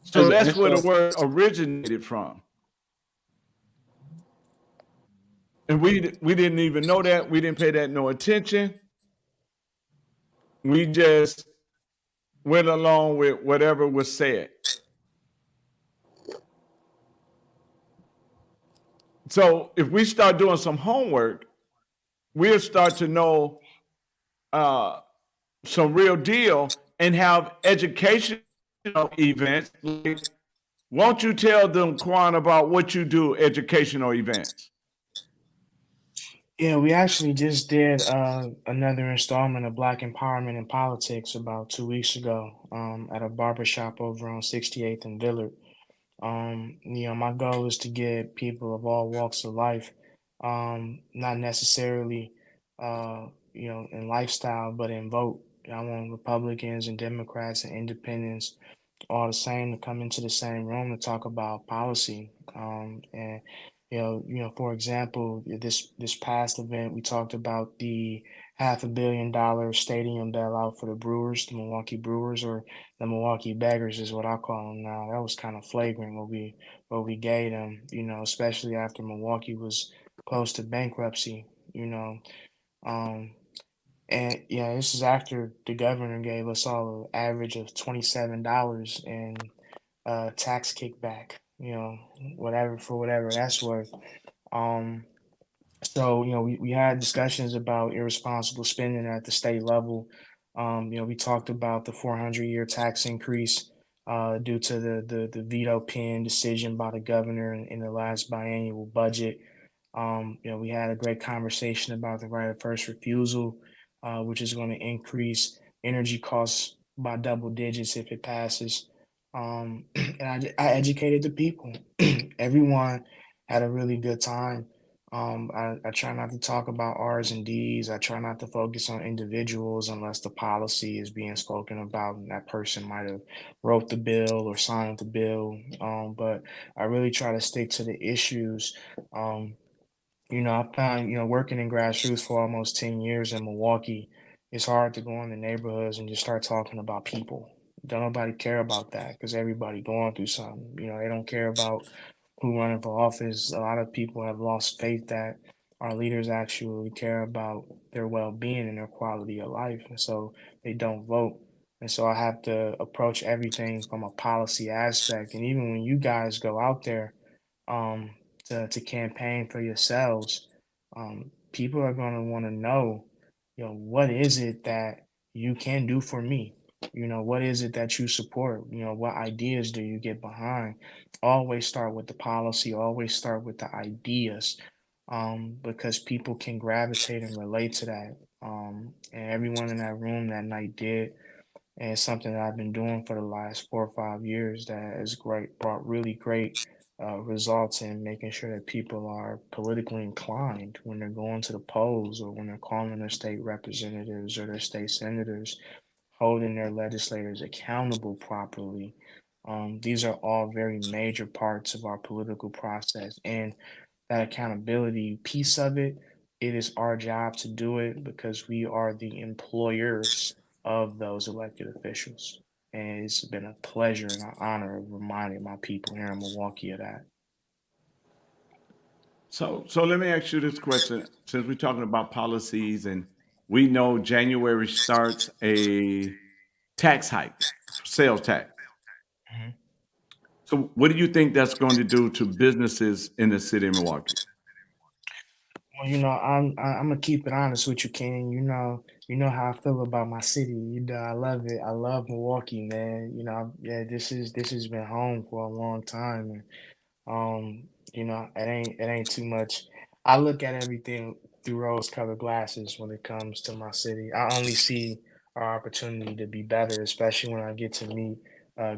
So As an that's where the insult. word originated from. And we didn't even know that. We didn't pay that no attention. We just went along with whatever was said. So if we start doing some homework, we'll start to know some real deal and have educational events like Won't you tell them, Quan, about what you do, educational events? Yeah, we actually just did another installment of Black Empowerment in Politics about 2 weeks ago at a barbershop over on 68th and Villard. My goal is to get people of all walks of life, not necessarily, in lifestyle, but in vote. I want Republicans and Democrats and Independents all the same to come into the same room to talk about policy. And for example, this past event we talked about the $500 million stadium bailout for the Brewers, the Milwaukee Brewers, or the Milwaukee Beggars is what I call them now. That was kind of flagrant what we gave them, especially after Milwaukee was close to bankruptcy. You know, um, and yeah, this is after the governor gave us all an average of $27 in tax kickback, whatever that's worth. Um, so, we had discussions about irresponsible spending at the state level. We talked about the 400-year tax increase due to the veto pen decision by the governor in the last biannual budget. We had a great conversation about the right of first refusal, which is going to increase energy costs by double digits if it passes. And I educated the people. Everyone had a really good time. I try not to talk about R's and D's. I try not to focus on individuals unless the policy is being spoken about and that person might have wrote the bill or signed the bill. But I really try to stick to the issues. Um, I found, working in grassroots for almost 10 years in Milwaukee, it's hard to go in the neighborhoods and just start talking about people. Don't nobody care about that because everybody going through something. They don't care about who running for office. A lot of people have lost faith that our leaders actually care about their well-being and their quality of life, and so they don't vote. And so I have to approach everything from a policy aspect. And even when you guys go out there, um, to campaign for yourselves, people are going to want to know, what is it that you can do for me? What is it that you support? What ideas do you get behind? Always start with the policy, always start with the ideas, because people can gravitate and relate to that. And everyone in that room that night did. And it's something that I've been doing for the last 4 or 5 years that has brought really great results in making sure that people are politically inclined when they're going to the polls or when they're calling their state representatives or their state senators, holding their legislators accountable properly. These are all very major parts of our political process. And that accountability piece of it, it is our job to do it because we are the employers of those elected officials. And it's been a pleasure and an honor of reminding my people here in Milwaukee of that. So let me ask you this question. Since we're talking about policies and we know January starts a tax hike, sales tax. Mhm. So what do you think that's going to do to businesses in the city of Milwaukee? Well, I'm gonna keep it honest with you, Ken. You know how I feel about my city. I love it. I love Milwaukee, man. Yeah, this has been home for a long time, and it ain't too much. I look at everything through rose-colored glasses when it comes to my city. I only see our opportunity to be better, especially when I get to meet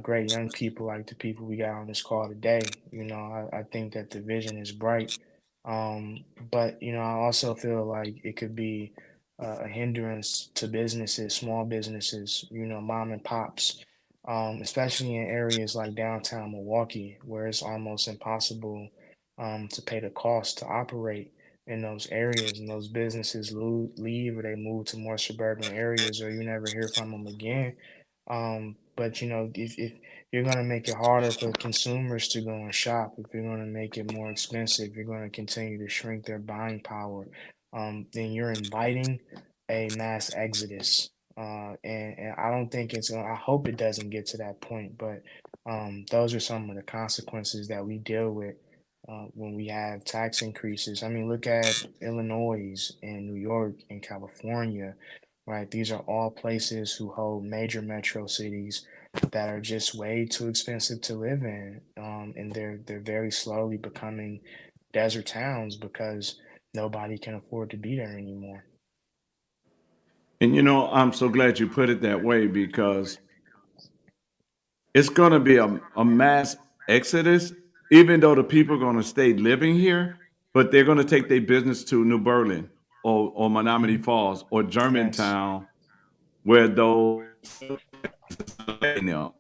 great young people like the people we got on this call today. I think that the vision is bright. But I also feel like it could be a hindrance to businesses, small businesses, mom and pops, especially in areas like downtown Milwaukee, where it's almost impossible to pay the cost to operate in those areas, and those businesses leave or they move to more suburban areas, or you never hear from them again. But if you're going to make it harder for consumers to go and shop, if you're going to make it more expensive, you're going to continue to shrink their buying power, then you're inviting a mass exodus. And I don't think I hope it doesn't get to that point, but those are some of the consequences that we deal with when we have tax increases. I mean, look at Illinois and New York and California, right? These are all places who hold major metro cities. that are just way too expensive to live in, and they're very slowly becoming desert towns because nobody can afford to be there anymore. And I'm so glad you put it that way because it's going to be a mass exodus, even though the people are going to stay living here, but they're going to take their business to New Berlin or Menominee Mhm. Falls or Yes. Germantown, where those now.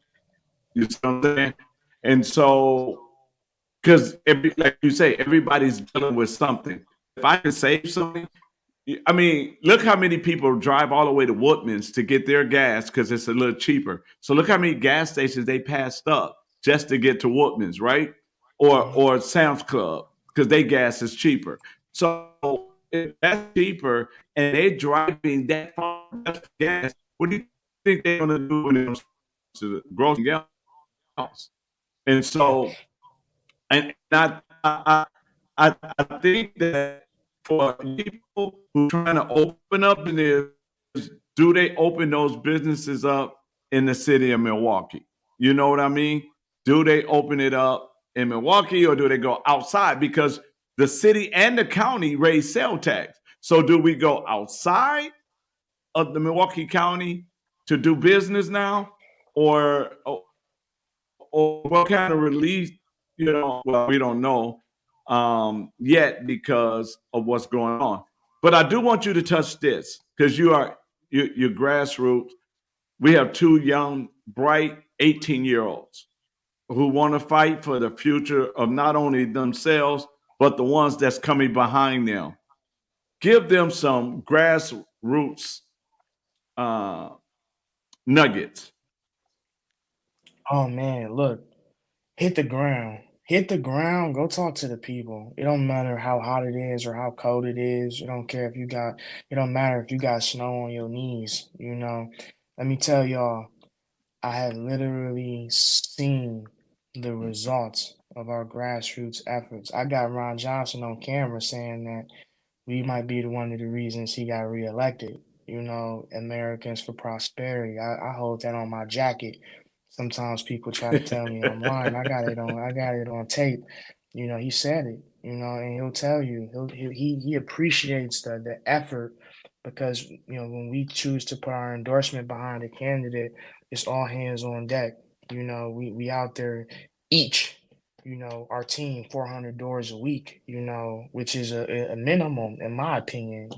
You see what I'm saying? And so, because like you say, everybody's dealing with something. If I can save something, I mean, look how many people drive all the way to Woodman's to get their gas because it's a little cheaper. So look how many gas stations they passed up just to get to Woodman's, right? Mhm. Or Sam's Club because they gas is cheaper. So if that's cheaper and they're driving that far just for gas, what do you think they're going to do when it comes to the grocery else? And Yeah. so, and I think that for people who trying to open up in this, do they open those businesses up in the city of Milwaukee? You know what I mean? Do they open it up in Milwaukee or do they go outside? Because the city and the county raise sale tax. So do we go outside of the Milwaukee County to do business now, or what kind of relief, well, we don't know yet because of what's going on. But I do want you to touch this because you're grassroots. We have two young, bright 18-year-olds who want to fight for the future of not only themselves, but the ones that's coming behind them. Give them some grassroots uh, nuggets. Oh man, look, hit the ground. Hit the ground. Go talk to the people. It don't matter how hot it is or how cold it is. It don't care if you got. It don't matter if you got snow on your knees. Let me tell y'all. I have literally seen the results of our grassroots efforts. I got Ron Johnson on camera saying that we might be the one of the reasons he got reelected. Americans for Prosperity. I hold that on my jacket. Sometimes people try to tell me I'm lying. I got it on tape. He said it, and he'll tell you. He appreciates the effort because when we choose to put our endorsement behind a candidate, it's all hands on deck. We out there each our team 400 doors a week, which is a minimum in my opinion.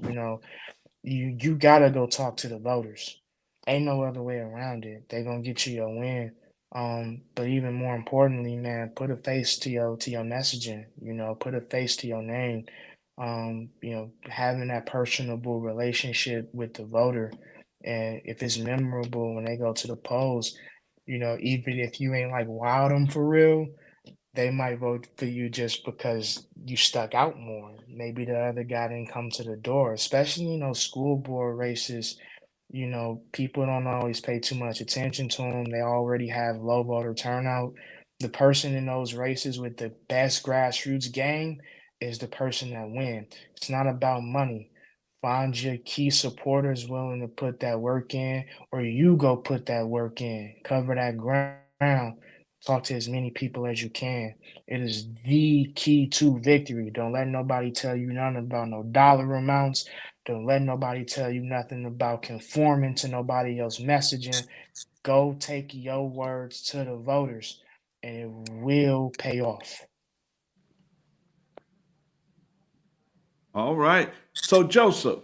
You gotta go talk to the voters. Ain't no other way around it. They gonna get you your win. But even more importantly, man, put a face to your messaging. Put a face to your name. Having that personable relationship with the voter, and if it's memorable when they go to the polls, even if you ain't like wild them for real, they might vote for you just because you stuck out more. Maybe the other guy didn't come to the door, especially, school board races. People don't always pay too much attention to them. They already have low voter turnout. The person in those races with the best grassroots game is the person that wins. It's not about money. Find your key supporters willing to put that work in, or you go put that work in. Cover that ground. Talk to as many people as you can. It is the key to victory. Don't let nobody tell you nothing about no dollar amounts. Don't let nobody tell you nothing about conforming to nobody else's messaging. Go take your words to the voters, and it will pay off. All right. So Joseph,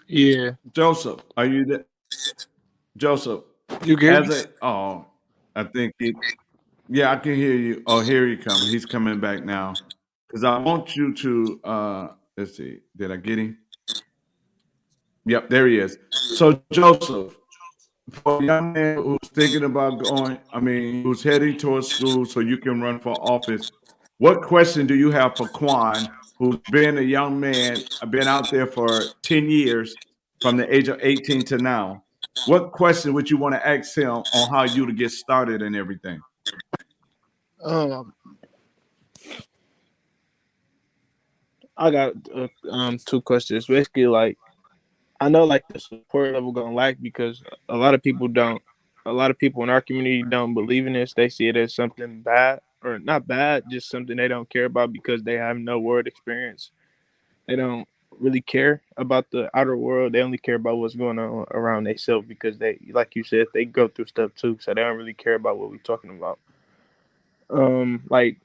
Yeah, Joseph, are you there? Joseph, you can hear as me? a I think yeah, I can hear you. Oh, here he comes. He's coming back now. Because I want you to let's see, did I get him? Yep, there he is. So Joseph, for a young man who's thinking about going, I mean, who's heading towards school so you can run for office, what question do you have for Quan, who's been a young man, been out there for 10 years from the age of 18 to now? What question would you want to ask him on how you to get started and everything? Um, I got two questions. Basically, like I know like the support level gonna lack because a lot of people don't. a lot of people in our community don't believe in this. They see it as something bad, or not bad, just something they don't care about because they have no world experience. They don't really care about the outer world. They only care about what's going on around themselves because they, like you said, they go through stuff too. So they don't really care about what we're talking about. Like,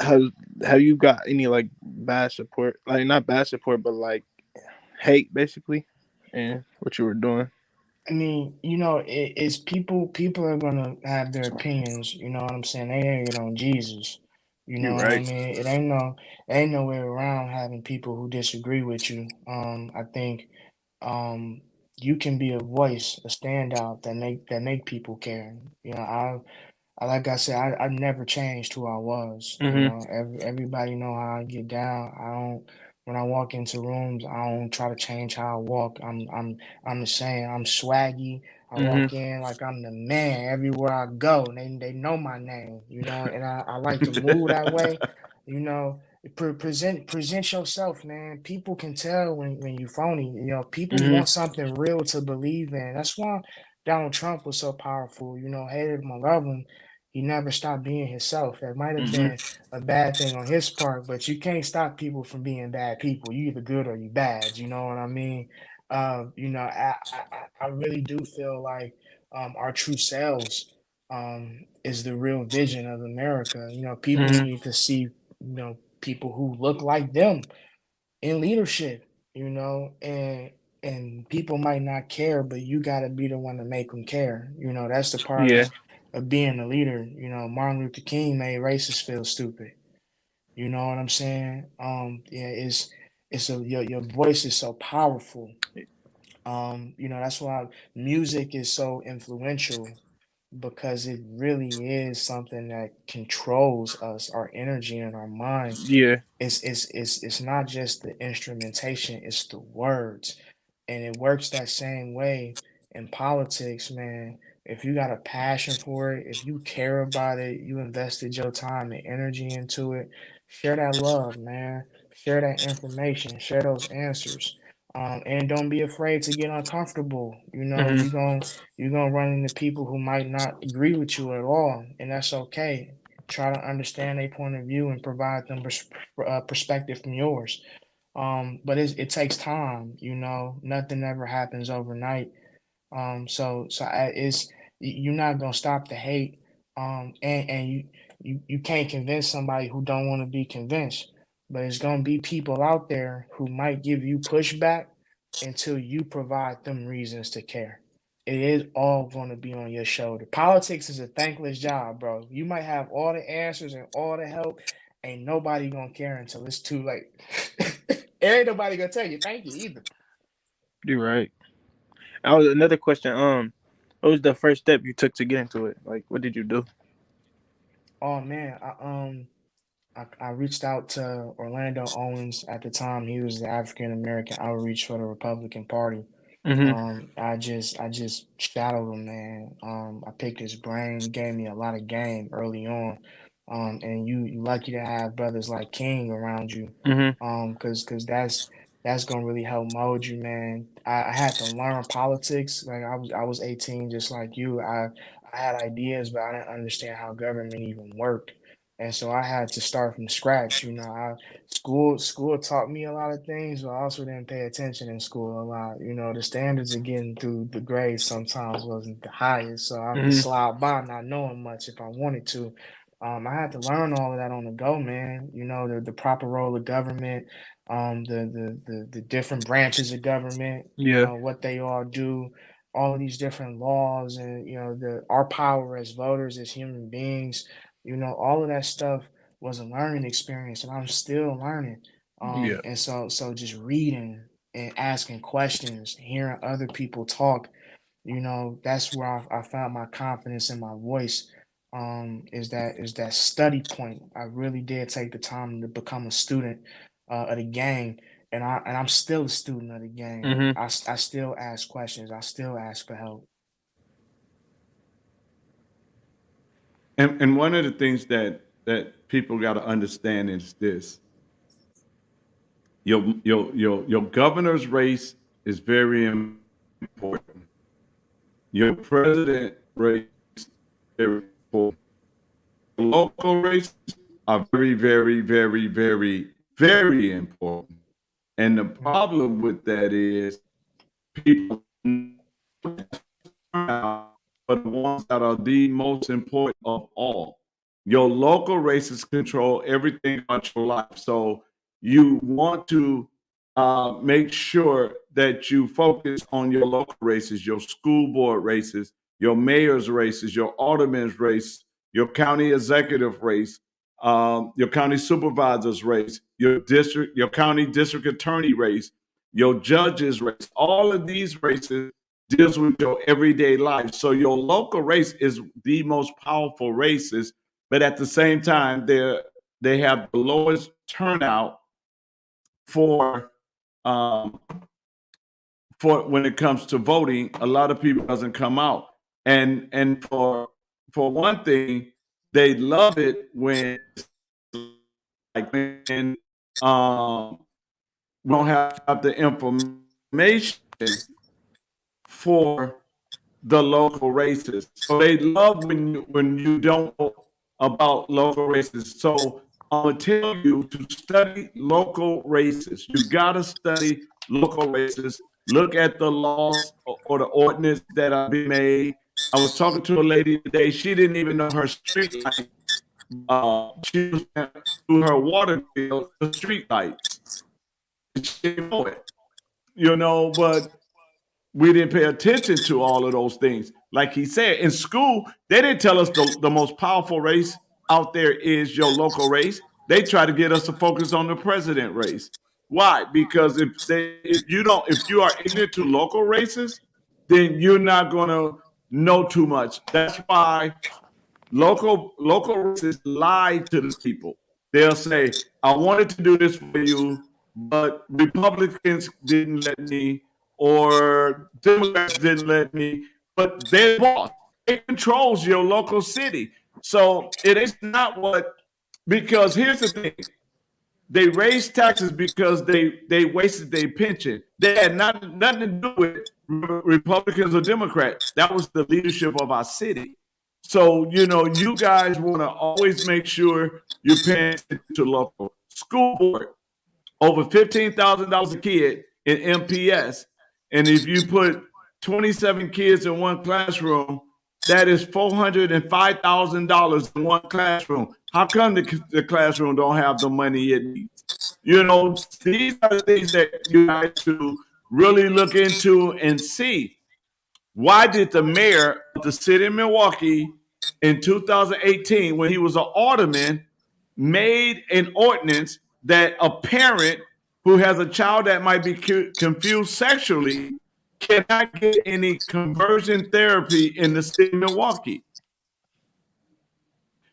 have have you got any like bad support? Like not bad support, but like hate basically, and what you were doing. I mean, it's people are gonna have their opinions, you know what I'm saying? They hate on Jesus. You know You're what I right. mean? It ain't no way around having people who disagree with you. I think um you can be a voice, a standout that make people care. Like I said, I never changed who I was. Mhm. Everybody know how I get down. I don't when I walk into rooms, I don't try to change how I walk. I'm the same. I'm swaggy. I Mhm. walk in like I'm the man everywhere I go. They know my name, and I like to move that way. You know, present yourself, man. People can tell when you phony. People Mhm. want something real to believe in. That's why Donald Trump was so powerful. Hated him or love him, he never stopped being himself. That might have Mhm. been a bad thing on his part, but you can't stop people from being bad people. You either good or you bad. You know what I mean? I really do feel like our true selves is the real vision of America. People Mhm. need to see people who look like them in leadership. And people might not care, but you got to be the one to make them care. That's the part Yeah. of being a leader. Martin Luther King made racists feel stupid. You know what I'm saying? Yeah, your voice is so powerful. That's why music is so influential because it really is something that controls us, our energy and our mind. Yeah. It's not just the instrumentation, it's the words. And it works that same way in politics, man. If you got a passion for it, if you care about it, you invested your time and energy into it, share that love, man. Share that information, share those answers. And don't be afraid to get uncomfortable. Mhm. You're gonna run into people who might not agree with you at all, and that's okay. Try to understand their point of view and provide them perspective from yours. But it takes time. Nothing ever happens overnight. It's you're not gonna stop the hate. And you can't convince somebody who don't want to be convinced. But it's gonna be people out there who might give you pushback until you provide them reasons to care. It is all going to be on your shoulder. Politics is a thankless job, bro. You might have all the answers and all the help. Ain't nobody gonna care until it's too late. Ain't nobody gonna tell you thank you either. You're right. I was another question. What was the first step you took to get into it? Like, what did you do? Oh man, I reached out to Orlando Owens at the time. He was the African American outreach for the Republican Party. Mhm. I just shadowed him, man. I picked his brain. He gave me a lot of game early on. And you lucky to have brothers like King around you. Mhm. Cause that's gonna really help mold you, man. I had to learn politics. Like I was 18, just like you. I had ideas, but I didn't understand how government even worked. And so I had to start from scratch. School taught me a lot of things, but I also didn't pay attention in school a lot. The standards of getting through the grades sometimes wasn't the highest, so I could Mhm. slide by not knowing much if I wanted to. I had to learn all of that on the go, man. The proper role of government, the different branches of government, Yeah. what they all do, all of these different laws, and our power as voters, as human beings. All of that stuff was a learning experience, and I'm still learning. Yeah. And so just reading and asking questions, hearing other people talk, that's where I found my confidence in my voice. Is that study point? I really did take the time to become a student of the game, and I'm still a student of the game. Mhm. I still ask questions. I still ask for help. And one of the things that people got to understand is this: your governor's race is very important. Your president race is very important. Local races are very, very, very, very, very important. And the problem with that is people are the ones that are the most important of all. Your local races control everything about your life. So you want to make sure that you focus on your local races, your school board races, your mayor's races, your alderman's race, your county executive race, your county supervisor's race, your county district attorney race, your judge's race. All of these races deals with your everyday life. So your local race is the most powerful races, but at the same time, they have the lowest turnout for um, for when it comes to voting. A lot of people doesn't come out, and for one thing, they love it when like when we don't have the information for the local races. So they love when you don't know about local races. So I'm gonna tell you to study local races. You gotta study local races. Look at the laws or the ordinance that are being made. I was talking to a lady today. She didn't even know her street light. She was through her water bill, the street lights. She didn't know it, but we didn't pay attention to all of those things. Like he said, in school, they didn't tell us the most powerful race out there is your local race. They try to get us to focus on the president race. Why? Because if you are ignorant to local races, then you're not gonna know too much. That's why local races lie to the people. They'll say, I wanted to do this for you, but Republicans didn't let me, or Democrats didn't let me, but they're boss. It controls your local city. So it is not because here's the thing. They raised taxes because they wasted their pension. They had nothing to do with Republicans or Democrats. That was the leadership of our city. So, you guys want to always make sure you're paying attention to local. School board, over $15,000 a kid in MPS. And if you put 27 kids in one classroom, that is $405,000 in one classroom. How come the classroom don't have the money it needs? These are the things that you have to really look into and see. Why did the mayor of the city of Milwaukee in 2018, when he was an alderman, made an ordinance that a parent who has a child that might be confused sexually cannot get any conversion therapy in the city of Milwaukee?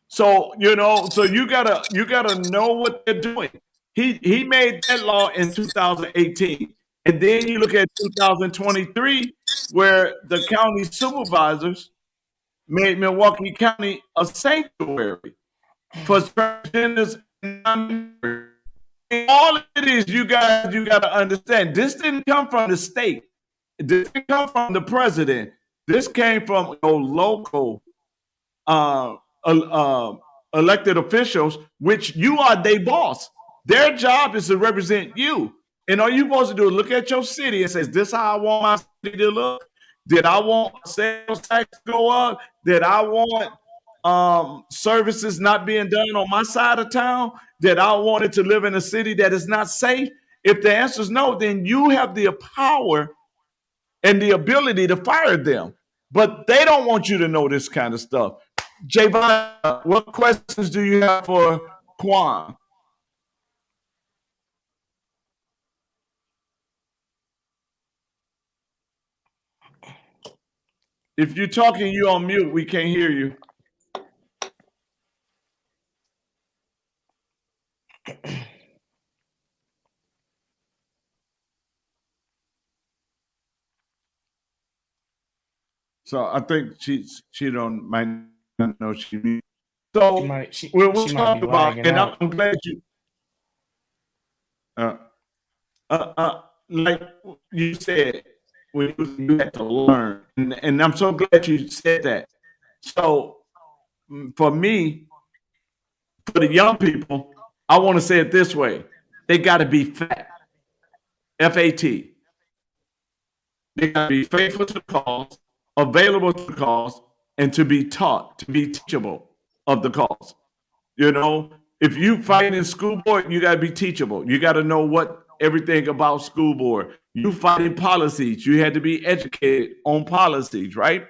So you gotta know what they're doing. He made that law in 2018, and then you look at 2023, where the county supervisors made Milwaukee County a sanctuary for transgenders and non-binary. All it is, you gotta understand. This didn't come from the state. This didn't come from the president. This came from local uh, uh, elected officials, which you are their boss. Their job is to represent you. And all you're supposed to do is look at your city and say, is this how I want my city to look? Did I want sales tax to go up? Did I want services not being done on my side of town? Did I want it to live in a city that is not safe? If the answer is no, then you have the power and the ability to fire them. But they don't want you to know this kind of stuff. Javon, what questions do you have for Quan? If you're talking, you on mute. We can't hear you. So I think she don't might not know she. So we'll talk about, and I'm glad you. Like you said, when you had to learn, and I'm so glad you said that. So for me, for the young people, I want to say it this way: they got to be fat, FAT. They got to be faithful to the cause, available to the cause, and to be taught, to be teachable of the cause. You know, if you fight in school board, you got to be teachable. You got to know what everything about school board. You fighting policies, you had to be educated on policies, right?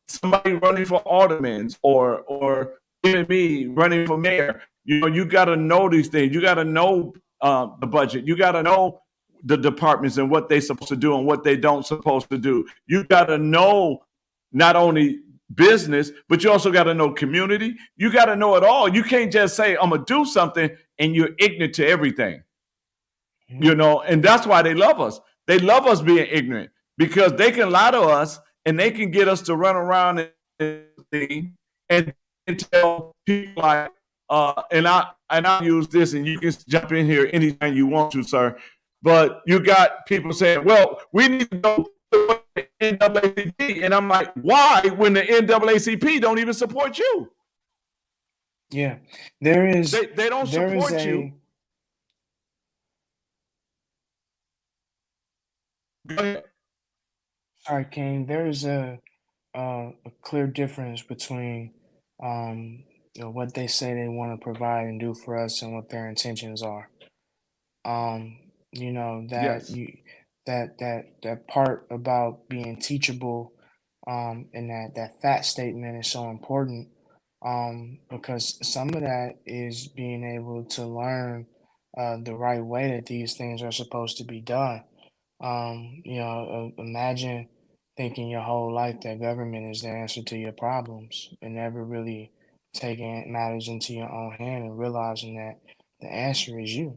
Somebody running for aldermen or even me running for mayor. You know, you got to know these things. You got to know the budget. You got to know the departments and what they're supposed to do and what they don't supposed to do. You got to know not only business, but you also got to know community. You got to know it all. You can't just say I'm gonna do something and you're ignorant to everything. You know, and that's why they love us. They love us being ignorant because they can lie to us and they can get us to run around and tell people like, and I use this, and you can jump in here anytime you want to, sir. But you got people saying, "Well, we need to go to the NAACP," and I'm like, "Why? When the NAACP don't even support you? Yeah, there is They don't there is support you." Go ahead. sorry, King. There is a clear difference between what they say they want to provide and do for us and what their intentions are. You know that Yes. you that part about being teachable, and that fat statement is so important, because some of that is being able to learn the right way that these things are supposed to be done. Imagine thinking your whole life that government is the answer to your problems and never really taking matters into your own hand and realizing that the answer is you.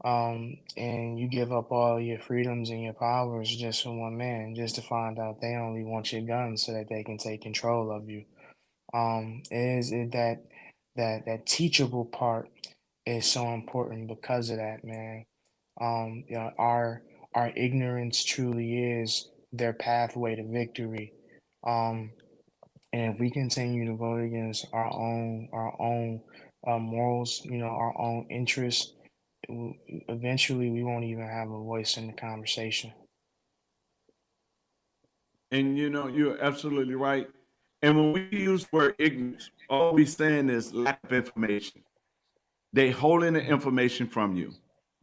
And you give up all your freedoms and your powers just for one man, just to find out they only want your guns so that they can take control of you. Is it that teachable part is so important because of that, man. Our ignorance truly is their pathway to victory. Um, and if we continue to vote against our own morals, our own interests, eventually we won't even have a voice in the conversation. And you know, you're absolutely right. And when we use the word ignorance, all we saying is lack of information. They holding the information from you.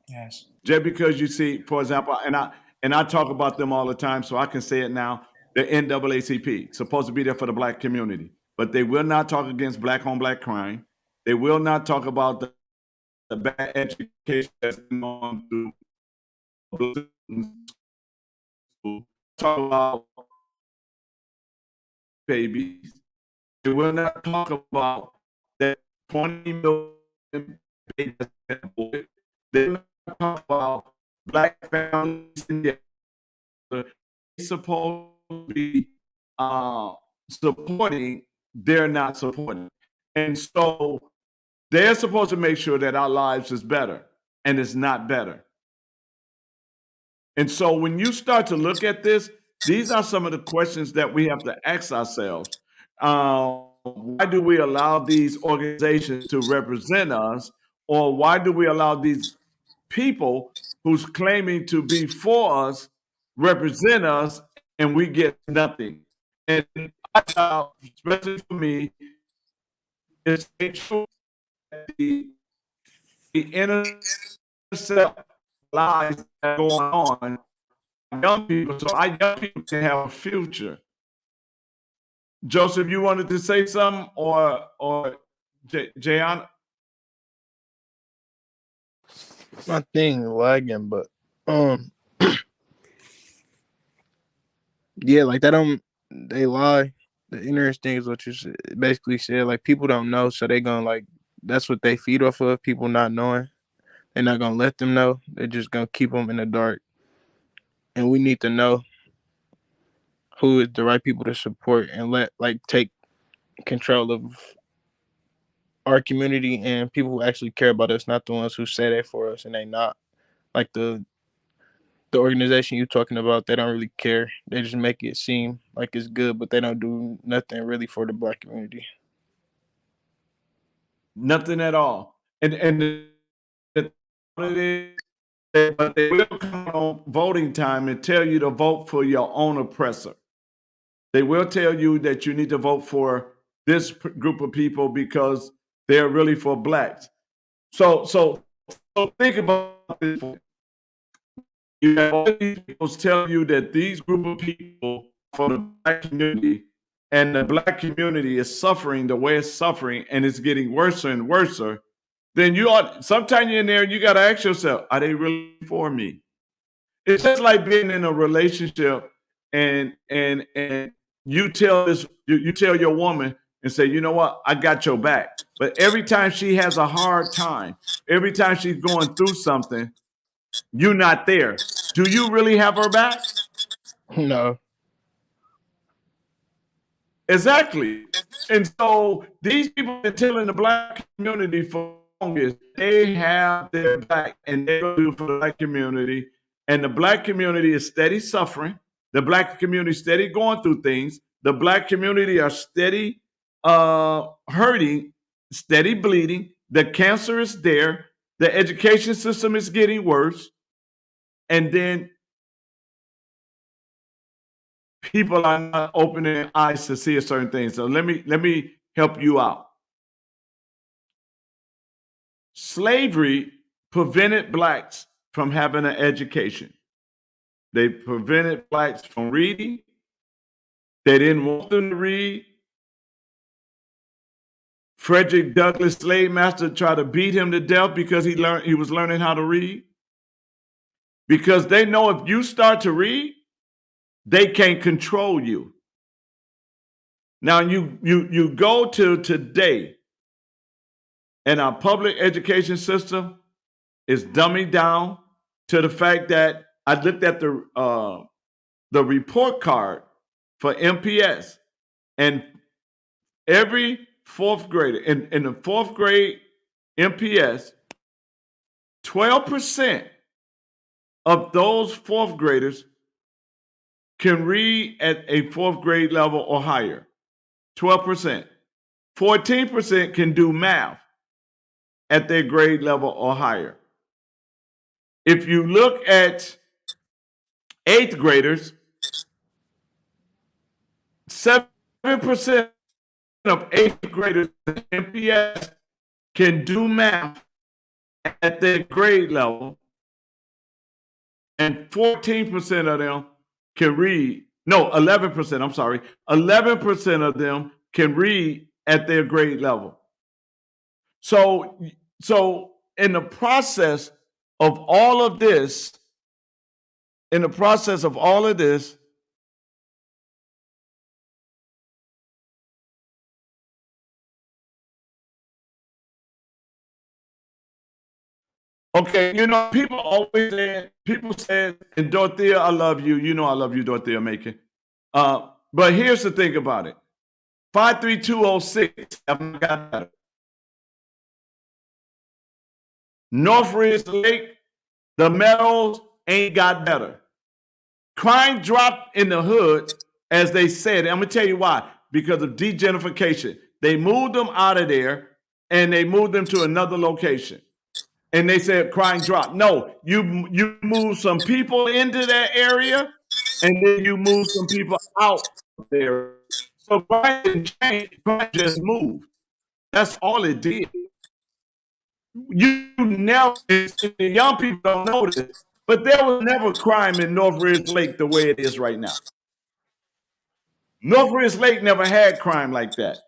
Yes. Just because you see, for example, and I talk about them all the time, so I can say it now. The NAACP supposed to be there for the black community, but they will not talk against black on black crime. They will not talk about the bad education that's going on through school. Talk about babies. They will not talk about that 20 million babies that's been aborted. They will not talk about black families in the supposed to be uh, supporting, they're not supporting. And so they're supposed to make sure that our lives is better, and it's not better. And so when you start to look at this, these are some of the questions that we have to ask ourselves. Why do we allow these organizations to represent us? Or why do we allow these people who's claiming to be for us represent us and we get nothing? And our job, especially for me, is to make sure that the intercept lies that are going on young people, so our young people can have a future. Joseph, you wanted to say something, or Jayon? My thing lagging, but um, yeah, like that don't they lie. The interesting is what you basically said. Like people don't know, so they gonna like that's what they feed off of. People not knowing, they're not gonna let them know. They're just gonna keep them in the dark. And we need to know who is the right people to support and let like take control of our community and people who actually care about us, not the ones who say that for us and they not. Like the the organization you're talking about, they don't really care. They just make it seem like it's good, but they don't do nothing really for the Black community. Nothing at all. And the it is, but they will come on voting time and tell you to vote for your own oppressor. They will tell you that you need to vote for this group of people because they're really for blacks. So think about this. You have all these people tell you that these group of people for the black community, and the black community is suffering the way it's suffering, and it's getting worse and worse. Then you ought, sometime you're in there, you got to ask yourself, are they really for me? It's just like being in a relationship, and you tell you tell your woman and say, you know what, I got your back. But every time she has a hard time, every time she's going through something, you're not there. Do you really have her back? No. Exactly. And so these people are telling the black community for longest they have their back, and they're going to do for the black community. And the black community is steady suffering. The black community is steady going through things. The black community are steady hurting, steady bleeding. The cancer is there. The education system is getting worse. And then people are not opening their eyes to see a certain thing. So let me help you out. Slavery prevented blacks from having an education. They prevented blacks from reading. They didn't want them to read. Frederick Douglass, slave master, tried to beat him to death because he was learning how to read. Because they know if you start to read, they can't control you. Now you go to today, and our public education system is dumbing down to the fact that I looked at the report card for MPS, and every fourth grader in the fourth grade MPS, 12% of those fourth graders can read at a fourth grade level or higher. 12%. 14% can do math at their grade level or higher. If you look at eighth graders, 7% of eighth graders in MPS can do math at their grade level, and 14% of them can read. No, 11%, I'm sorry. 11% of them can read at their grade level. So in the process of all of this, okay, you know, people say, and Dorothea, I love you. You know I love you, Dorothea Macon. But here's the thing about it. 53206 haven't got better. Northridge Lake, the Meadows ain't got better. Crime dropped in the hood, as they said. I'm gonna tell you why. Because of degentrification. They moved them out of there and they moved them to another location. And they said crime dropped. No, you move some people into that area, and then you move some people out there. So crime didn't change, crime just moved. That's all it did. You never, the young people don't know this, but there was never crime in Northridge Lake the way it is right now. Northridge Lake never had crime like that.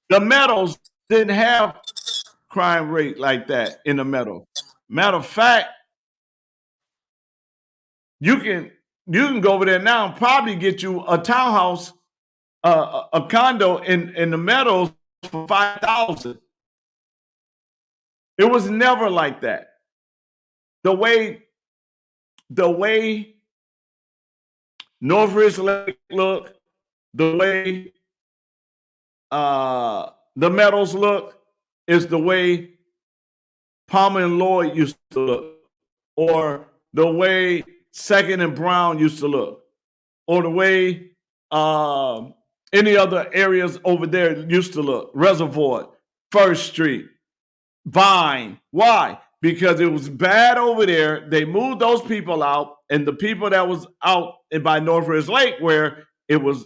The Meadows didn't have crime rate like that in the Meadows. Matter of fact, you can go over there now and probably get you a townhouse, a condo in the Meadows for $5,000. It was never like that. The way Northridge Lake look, the way the Meadows look, is the way Palmer and Lloyd used to look, or the way Second and Brown used to look, or the way any other areas over there used to look. Reservoir, First Street, Vine. Why? Because it was bad over there. They moved those people out, and the people that was out by Northridge Lake, where it was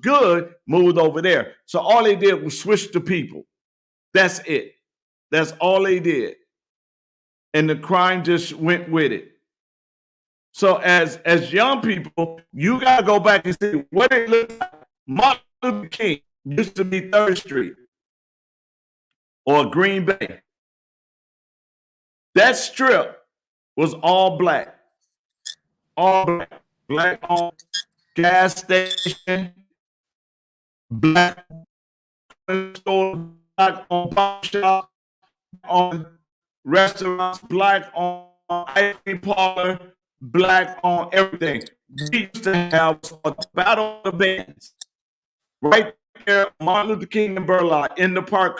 good, moved over there. So all they did was switch the people. That's it. That's all they did. And the crime just went with it. So as young people, you got to go back and see what it looked like. Martin Luther King used to be 3rd Street or Green Bay. That strip was all black. All black. Black on gas station, black store, black on pop shop, on restaurants, black on ice cream parlor, black on everything. We used to have a battle of the bands right there, Martin Luther King and Burleigh in the park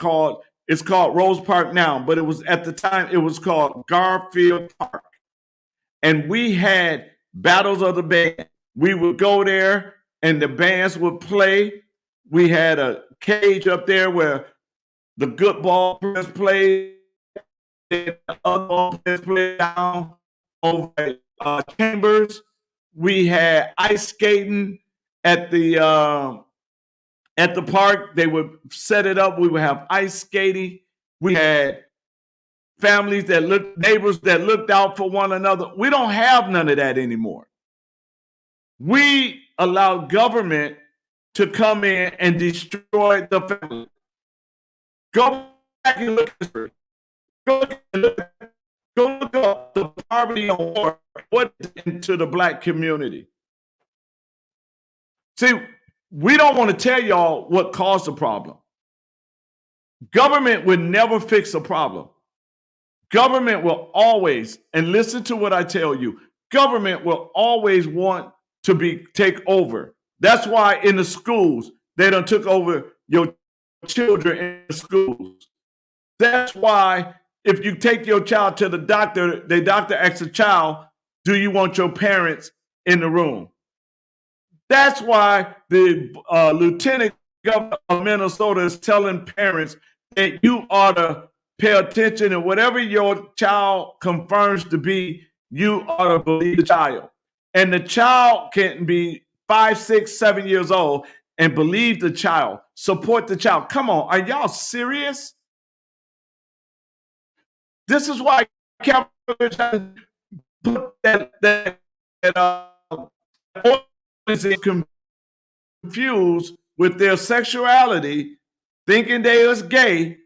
it's called Rose Park now, but it was at the time it was called Garfield Park. And we had battles of the band. We would go there and the bands would play. We had a cage up there where the good ball players played, the other ball players played down over at Chambers. We had ice skating at the park. They would set it up. We would have ice skating. We had families neighbors that looked out for one another. We don't have none of that anymore. We allow government to come in and destroy the family. Go back and look at history. Go look up the poverty and war. What into the black community? See, we don't want to tell y'all what caused the problem. Government would never fix a problem. Government will always, and listen to what I tell you, government will always want to take over. That's why in the schools, they done took over your children in the schools. That's why if you take your child to the doctor asks the child, do you want your parents in the room? That's why the lieutenant governor of Minnesota is telling parents that you ought to pay attention, and whatever your child confirms to be, you ought to believe the child. And the child can be 5, 6, 7 years old and believe the child, support the child. Come on, are y'all serious? This is why Catholics put that confused with their sexuality, thinking they is gay,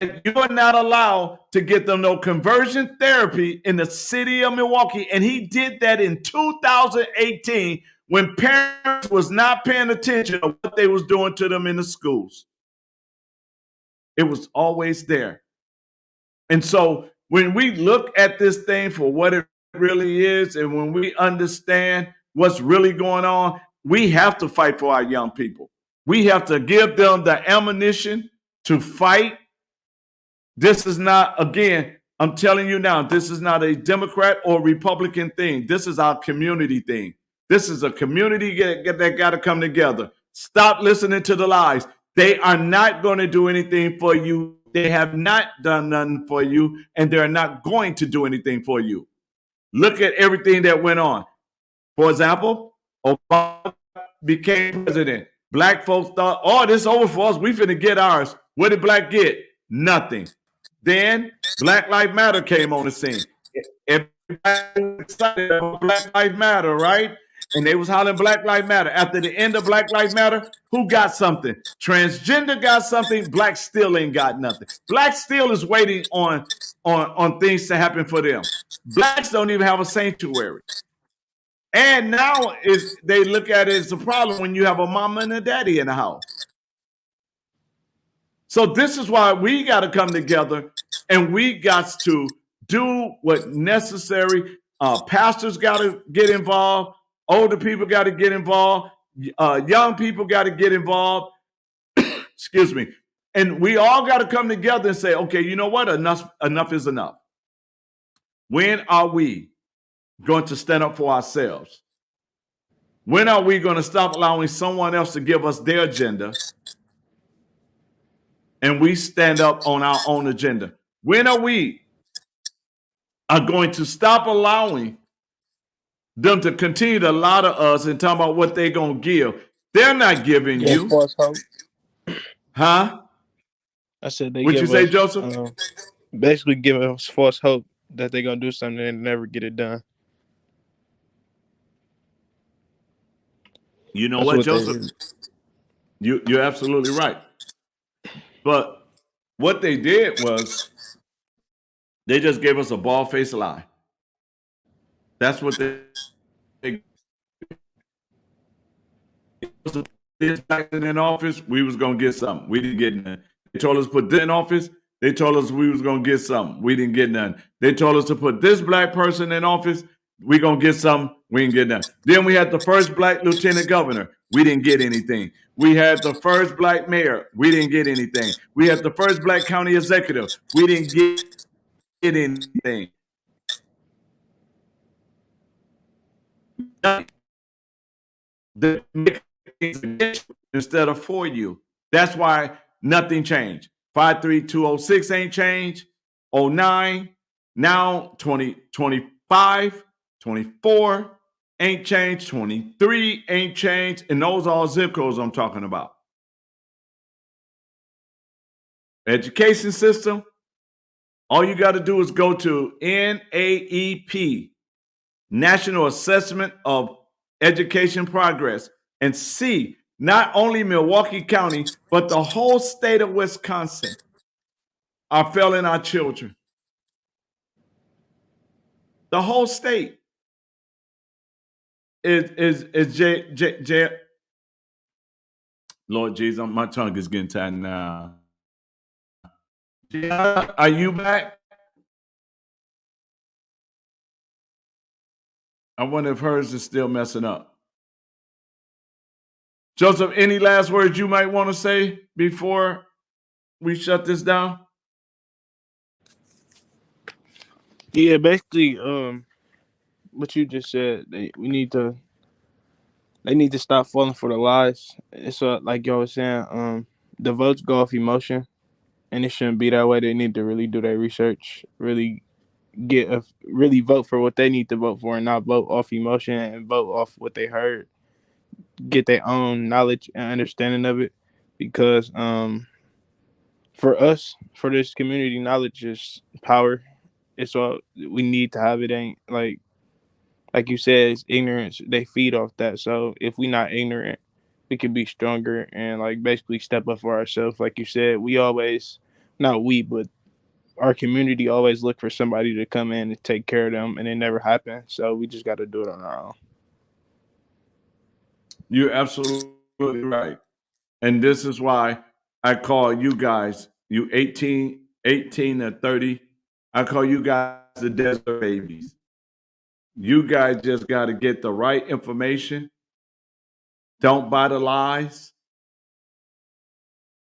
and you are not allowed to get them no conversion therapy in the city of Milwaukee. And he did that in 2018 when parents was not paying attention to what they was doing to them in the schools. It was always there. And so when we look at this thing for what it really is, and when we understand what's really going on, we have to fight for our young people. We have to give them the ammunition to fight. This is not, again, I'm telling you now, this is not a Democrat or Republican thing. This is our community thing. This is a community that got to come together. Stop listening to the lies. They are not going to do anything for you. They have not done nothing for you, and they're not going to do anything for you. Look at everything that went on. For example, Obama became president. Black folks thought, oh, this is over for us. We finna get ours. What did black get? Nothing. Then Black Lives Matter came on the scene. Everybody was excited about Black Lives Matter, right? And they was hollering Black Lives Matter. After the end of Black Lives Matter, who got something? Transgender got something. Black still ain't got nothing. Black still is waiting on things to happen for them. Blacks don't even have a sanctuary. And now they look at it as a problem when you have a mama and a daddy in the house. So this is why we got to come together, and we got to do what necessary. Pastors got to get involved. Older people got to get involved. Young people got to get involved. Excuse me. And we all got to come together and say, okay, you know what? Enough is enough. When are we going to stand up for ourselves? When are we going to stop allowing someone else to give us their agenda and we stand up on our own agenda? When are we going to stop allowing them to continue to lie to us and talk about what they're going to give? They're not giving Yeah, you. false hope. Huh? I said they What you give say, us Joseph? basically give us false hope that they're gonna do something and never get it done. You know That's what, what they Joseph? You're absolutely right. But what they did was they just gave us a bald-faced lie. That's what they this back in office, we was gonna get something. We didn't get none. They told us to put this in office. They told us we was gonna get something. We didn't get none. They told us to put this black person in office. We gonna get something. We didn't get none. Then we had the first black lieutenant governor. We didn't get anything. We had the first black mayor. We didn't get anything. We had the first black county executive. We didn't get anything. They make things against you instead of for you. That's why nothing changed. 53206 ain't changed. 09, now 2025, 24 ain't changed. 23 ain't changed. And those are all zip codes I'm talking about. Education system, all you got to do is go to NAEP, National Assessment of Education Progress, and see not only Milwaukee County, but the whole state of Wisconsin are failing our children. The whole state is J. Lord Jesus, my tongue is getting tired now. Are you back? I wonder if hers is still messing up. Joseph, any last words you might want to say before we shut this down? Yeah, basically, what you just said. They need to stop falling for the lies. It's like y'all was saying. The votes go off emotion, and it shouldn't be that way. They need to really do their research, really really vote for what they need to vote for, and not vote off emotion and vote off what they heard. Get their own knowledge and understanding of it, because for us, for this community, knowledge is power. It's all we need to have. It ain't like you said, it's ignorance. They feed off that. So if we not ignorant, we can be stronger and like basically step up for ourselves. Like you said, we always, not we, but our community always look for somebody to come in and take care of them, and it never happened. So we just got to do it on our own. You're absolutely right. And this is why I call you guys, you 18 to 30, I call you guys the desert babies. You guys just got to get the right information. Don't buy the lies.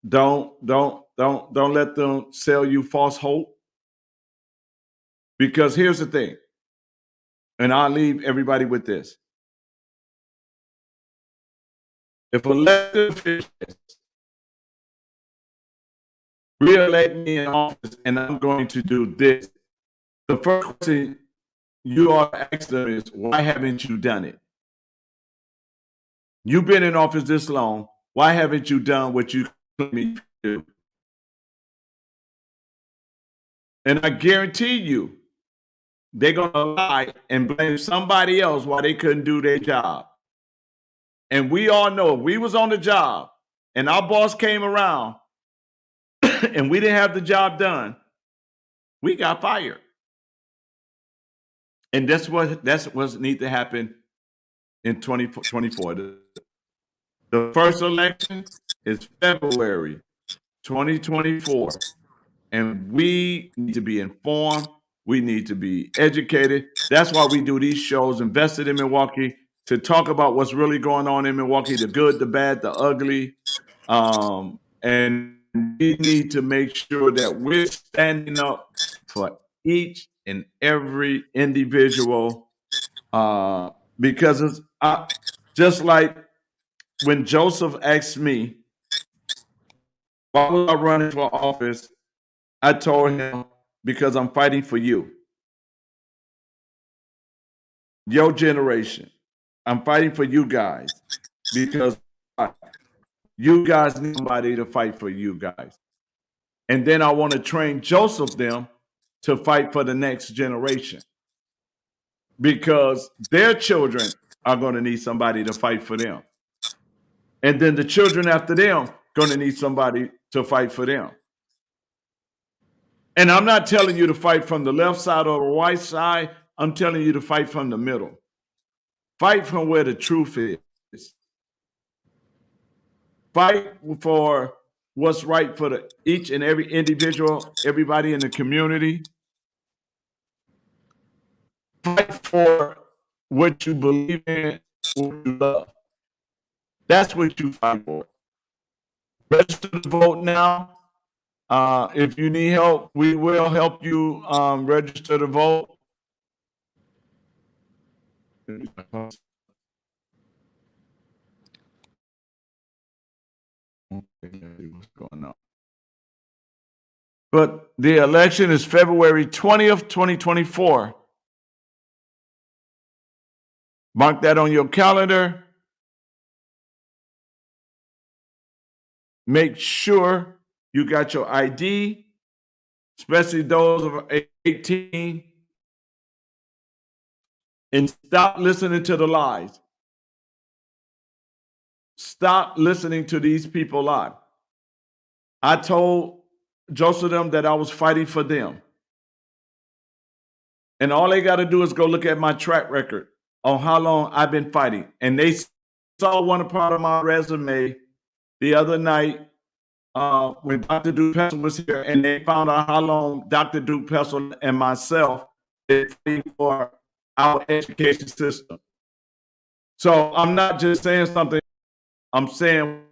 Don't let them sell you false hope. Because here's the thing, and I'll leave everybody with this. If elected officials re-elect me in office and I'm going to do this, the first question you ought to ask them is, why haven't you done it? You've been in office this long. Why haven't you done what you claim me to do? And I guarantee you, they're going to lie and blame somebody else why they couldn't do their job. And we all know if we was on the job and our boss came around and we didn't have the job done, we got fired. And that's what needs to happen in 2024. The first election is February 2024. And we need to be informed. We need to be educated. That's why we do these shows, Invested in Milwaukee, to talk about what's really going on in Milwaukee, the good, the bad, the ugly. And we need to make sure that we're standing up for each and every individual Because it's just like when Joseph asked me, why was I running for office? I told him, because I'm fighting for you, your generation. I'm fighting for you guys because you guys need somebody to fight for you guys. And then I want to train Joseph them to fight for the next generation because their children are going to need somebody to fight for them. And then the children after them going to need somebody to fight for them. And I'm not telling you to fight from the left side or the right side. I'm telling you to fight from the middle. Fight from where the truth is. Fight for what's right for each and every individual, everybody in the community. Fight for what you believe in, what you love. That's what you fight for. Register to vote now. If you need help, we will help you register to vote. What's going on? But the election is February 20th, 2024. Mark that on your calendar. Make sure you got your ID, especially those of 18, and stop listening to the lies. Stop listening to these people lie. I told Joseph them that I was fighting for them. And all they got to do is go look at my track record on how long I've been fighting. And they saw one part of my resume the other night when Dr. Duke Pessel was here, and they found out how long Dr. Duke Pessel and myself did fighting for our education system. So I'm not just saying something, I'm saying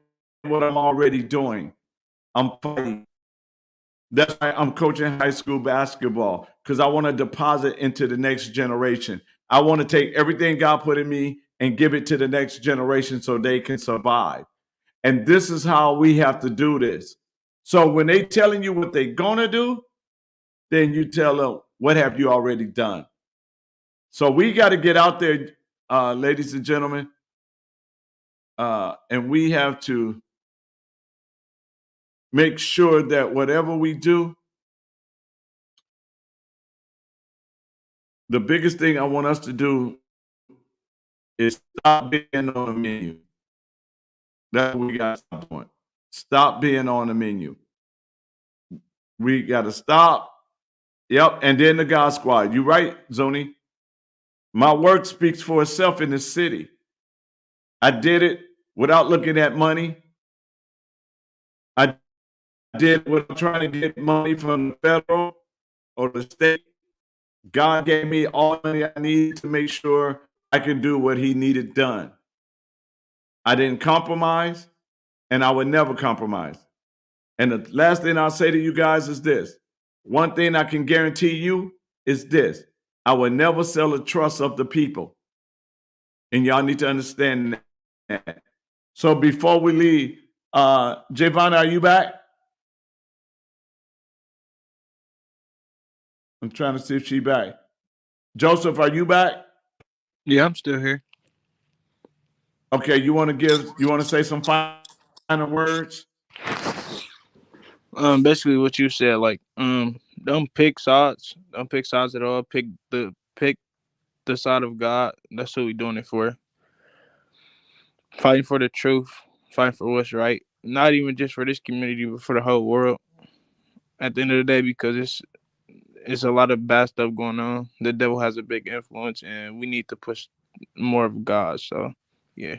what I'm already doing. I'm fighting. That's why I'm coaching high school basketball, because I want to deposit into the next generation. I want to take everything God put in me and give it to the next generation so they can survive. And this is how we have to do this. So when they telling you what they're going to do, then you tell them, what have you already done? So we got to get out there, ladies and gentlemen, and we have to make sure that whatever we do, the biggest thing I want us to do is stop being on the menu. That's what we got to stop doing. Stop being on the menu. We got to stop. Yep. And then the God Squad. You right, Zoni. My work speaks for itself in this city. I did it without looking at money. I did it without trying to get money from the federal or the state. God gave me all the money I needed to make sure I could do what he needed done. I didn't compromise, and I would never compromise. And the last thing I'll say to you guys is this. One thing I can guarantee you is this. I will never sell the trust of the people. And y'all need to understand that. So before we leave, Javon, are you back? I'm trying to see if she's back. Joseph, are you back? Yeah, I'm still here. Okay, you want to say some final words? Basically what you said, like, don't pick sides. Don't pick sides at all. Pick the side of God. That's what we're doing it for. Fighting for the truth. Fighting for what's right. Not even just for this community, but for the whole world. At the end of the day, because it's a lot of bad stuff going on. The devil has a big influence, and we need to push more of God. So, yeah.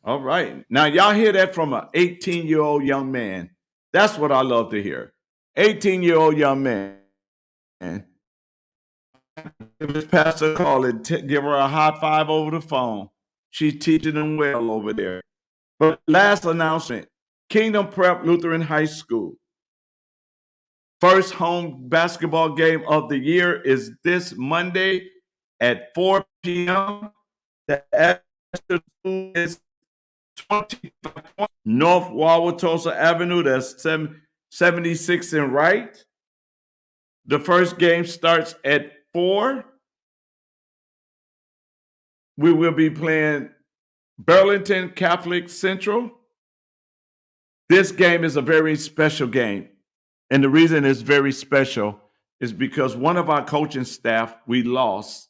All right. Now, y'all hear that from an 18-year-old young man. That's what I love to hear. 18-year-old young man. If his pastor call it, give her a high five over the phone. She's teaching them well over there. But last announcement, Kingdom Prep Lutheran High School. First home basketball game of the year is this Monday at 4 p.m. The address is 20 North Wauwatosa Avenue. That's 76 and right. The first game starts at 4. We will be playing Burlington Catholic Central. This game is a very special game. And the reason it's very special is because one of our coaching staff we lost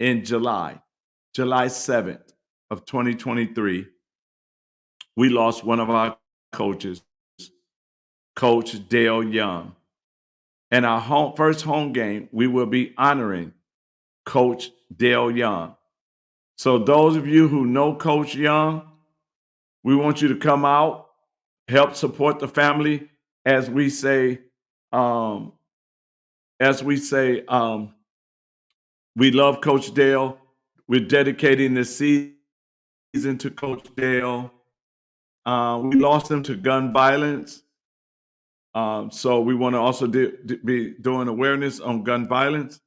in July 7th of 2023. We lost one of our coaches, Coach Dale Young. And our first home game, we will be honoring Coach Dale Young. So those of you who know Coach Young, we want you to come out, help support the family as we say, we love Coach Dale. We're dedicating this season to Coach Dale. We lost him to gun violence. So we want to also be doing awareness on gun violence.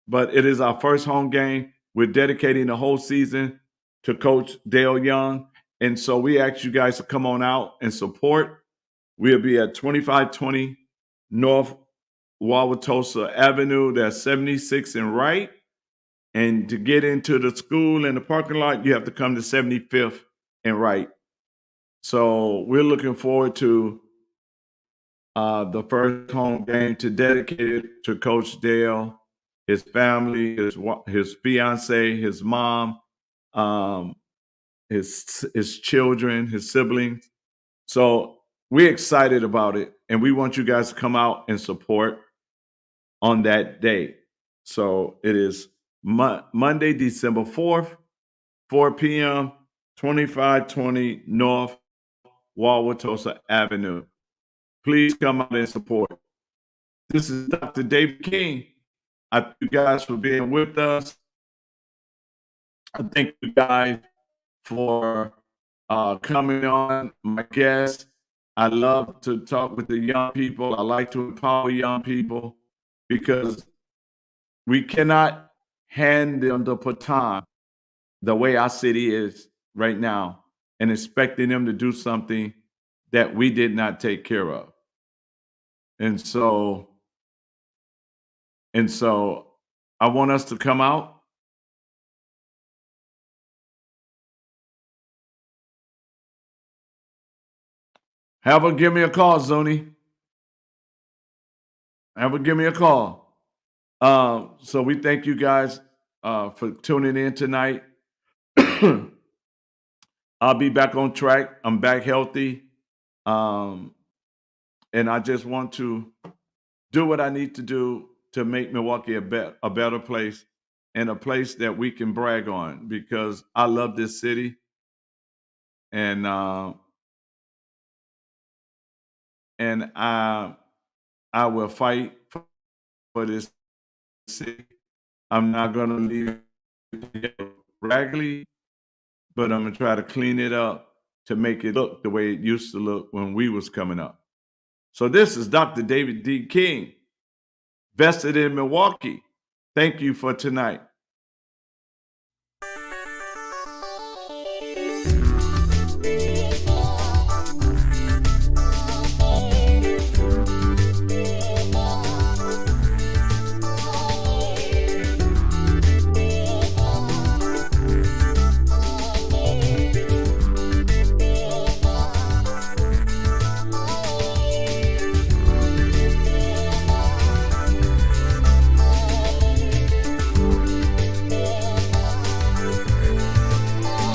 But it is our first home game. We're dedicating the whole season to Coach Dale Young. And so we ask you guys to come on out and support. We'll be at 2520 North Wauwatosa Avenue. That's 76 and right. And to get into the school and the parking lot, you have to come to 75th and right. So we're looking forward to the first home game to dedicate it to Coach Dale, his family, his fiance, his mom, his children, his siblings. So we're excited about it, and we want you guys to come out and support on that day. So it is Monday, December 4th, 4 p.m., 2520 North Wauwatosa Avenue. Please come out and support. This is Dr. David King. I thank you guys for being with us. I thank you guys for coming on, my guests. I love to talk with the young people. I like to empower young people because we cannot hand them the baton the way our city is right now and expecting them to do something that we did not take care of. And so I want us to come out. Give me a call, Zuni. Give me a call. So we thank you guys for tuning in tonight. I'll be back on track. I'm back healthy. And I just want to do what I need to do to make Milwaukee a better place and a place that we can brag on because I love this city. And I will fight for this city. I'm not going to leave it raggedy, but I'm going to try to clean it up to make it look the way it used to look when we was coming up. So this is Dr. David D. King, vested in Milwaukee. Thank you for tonight.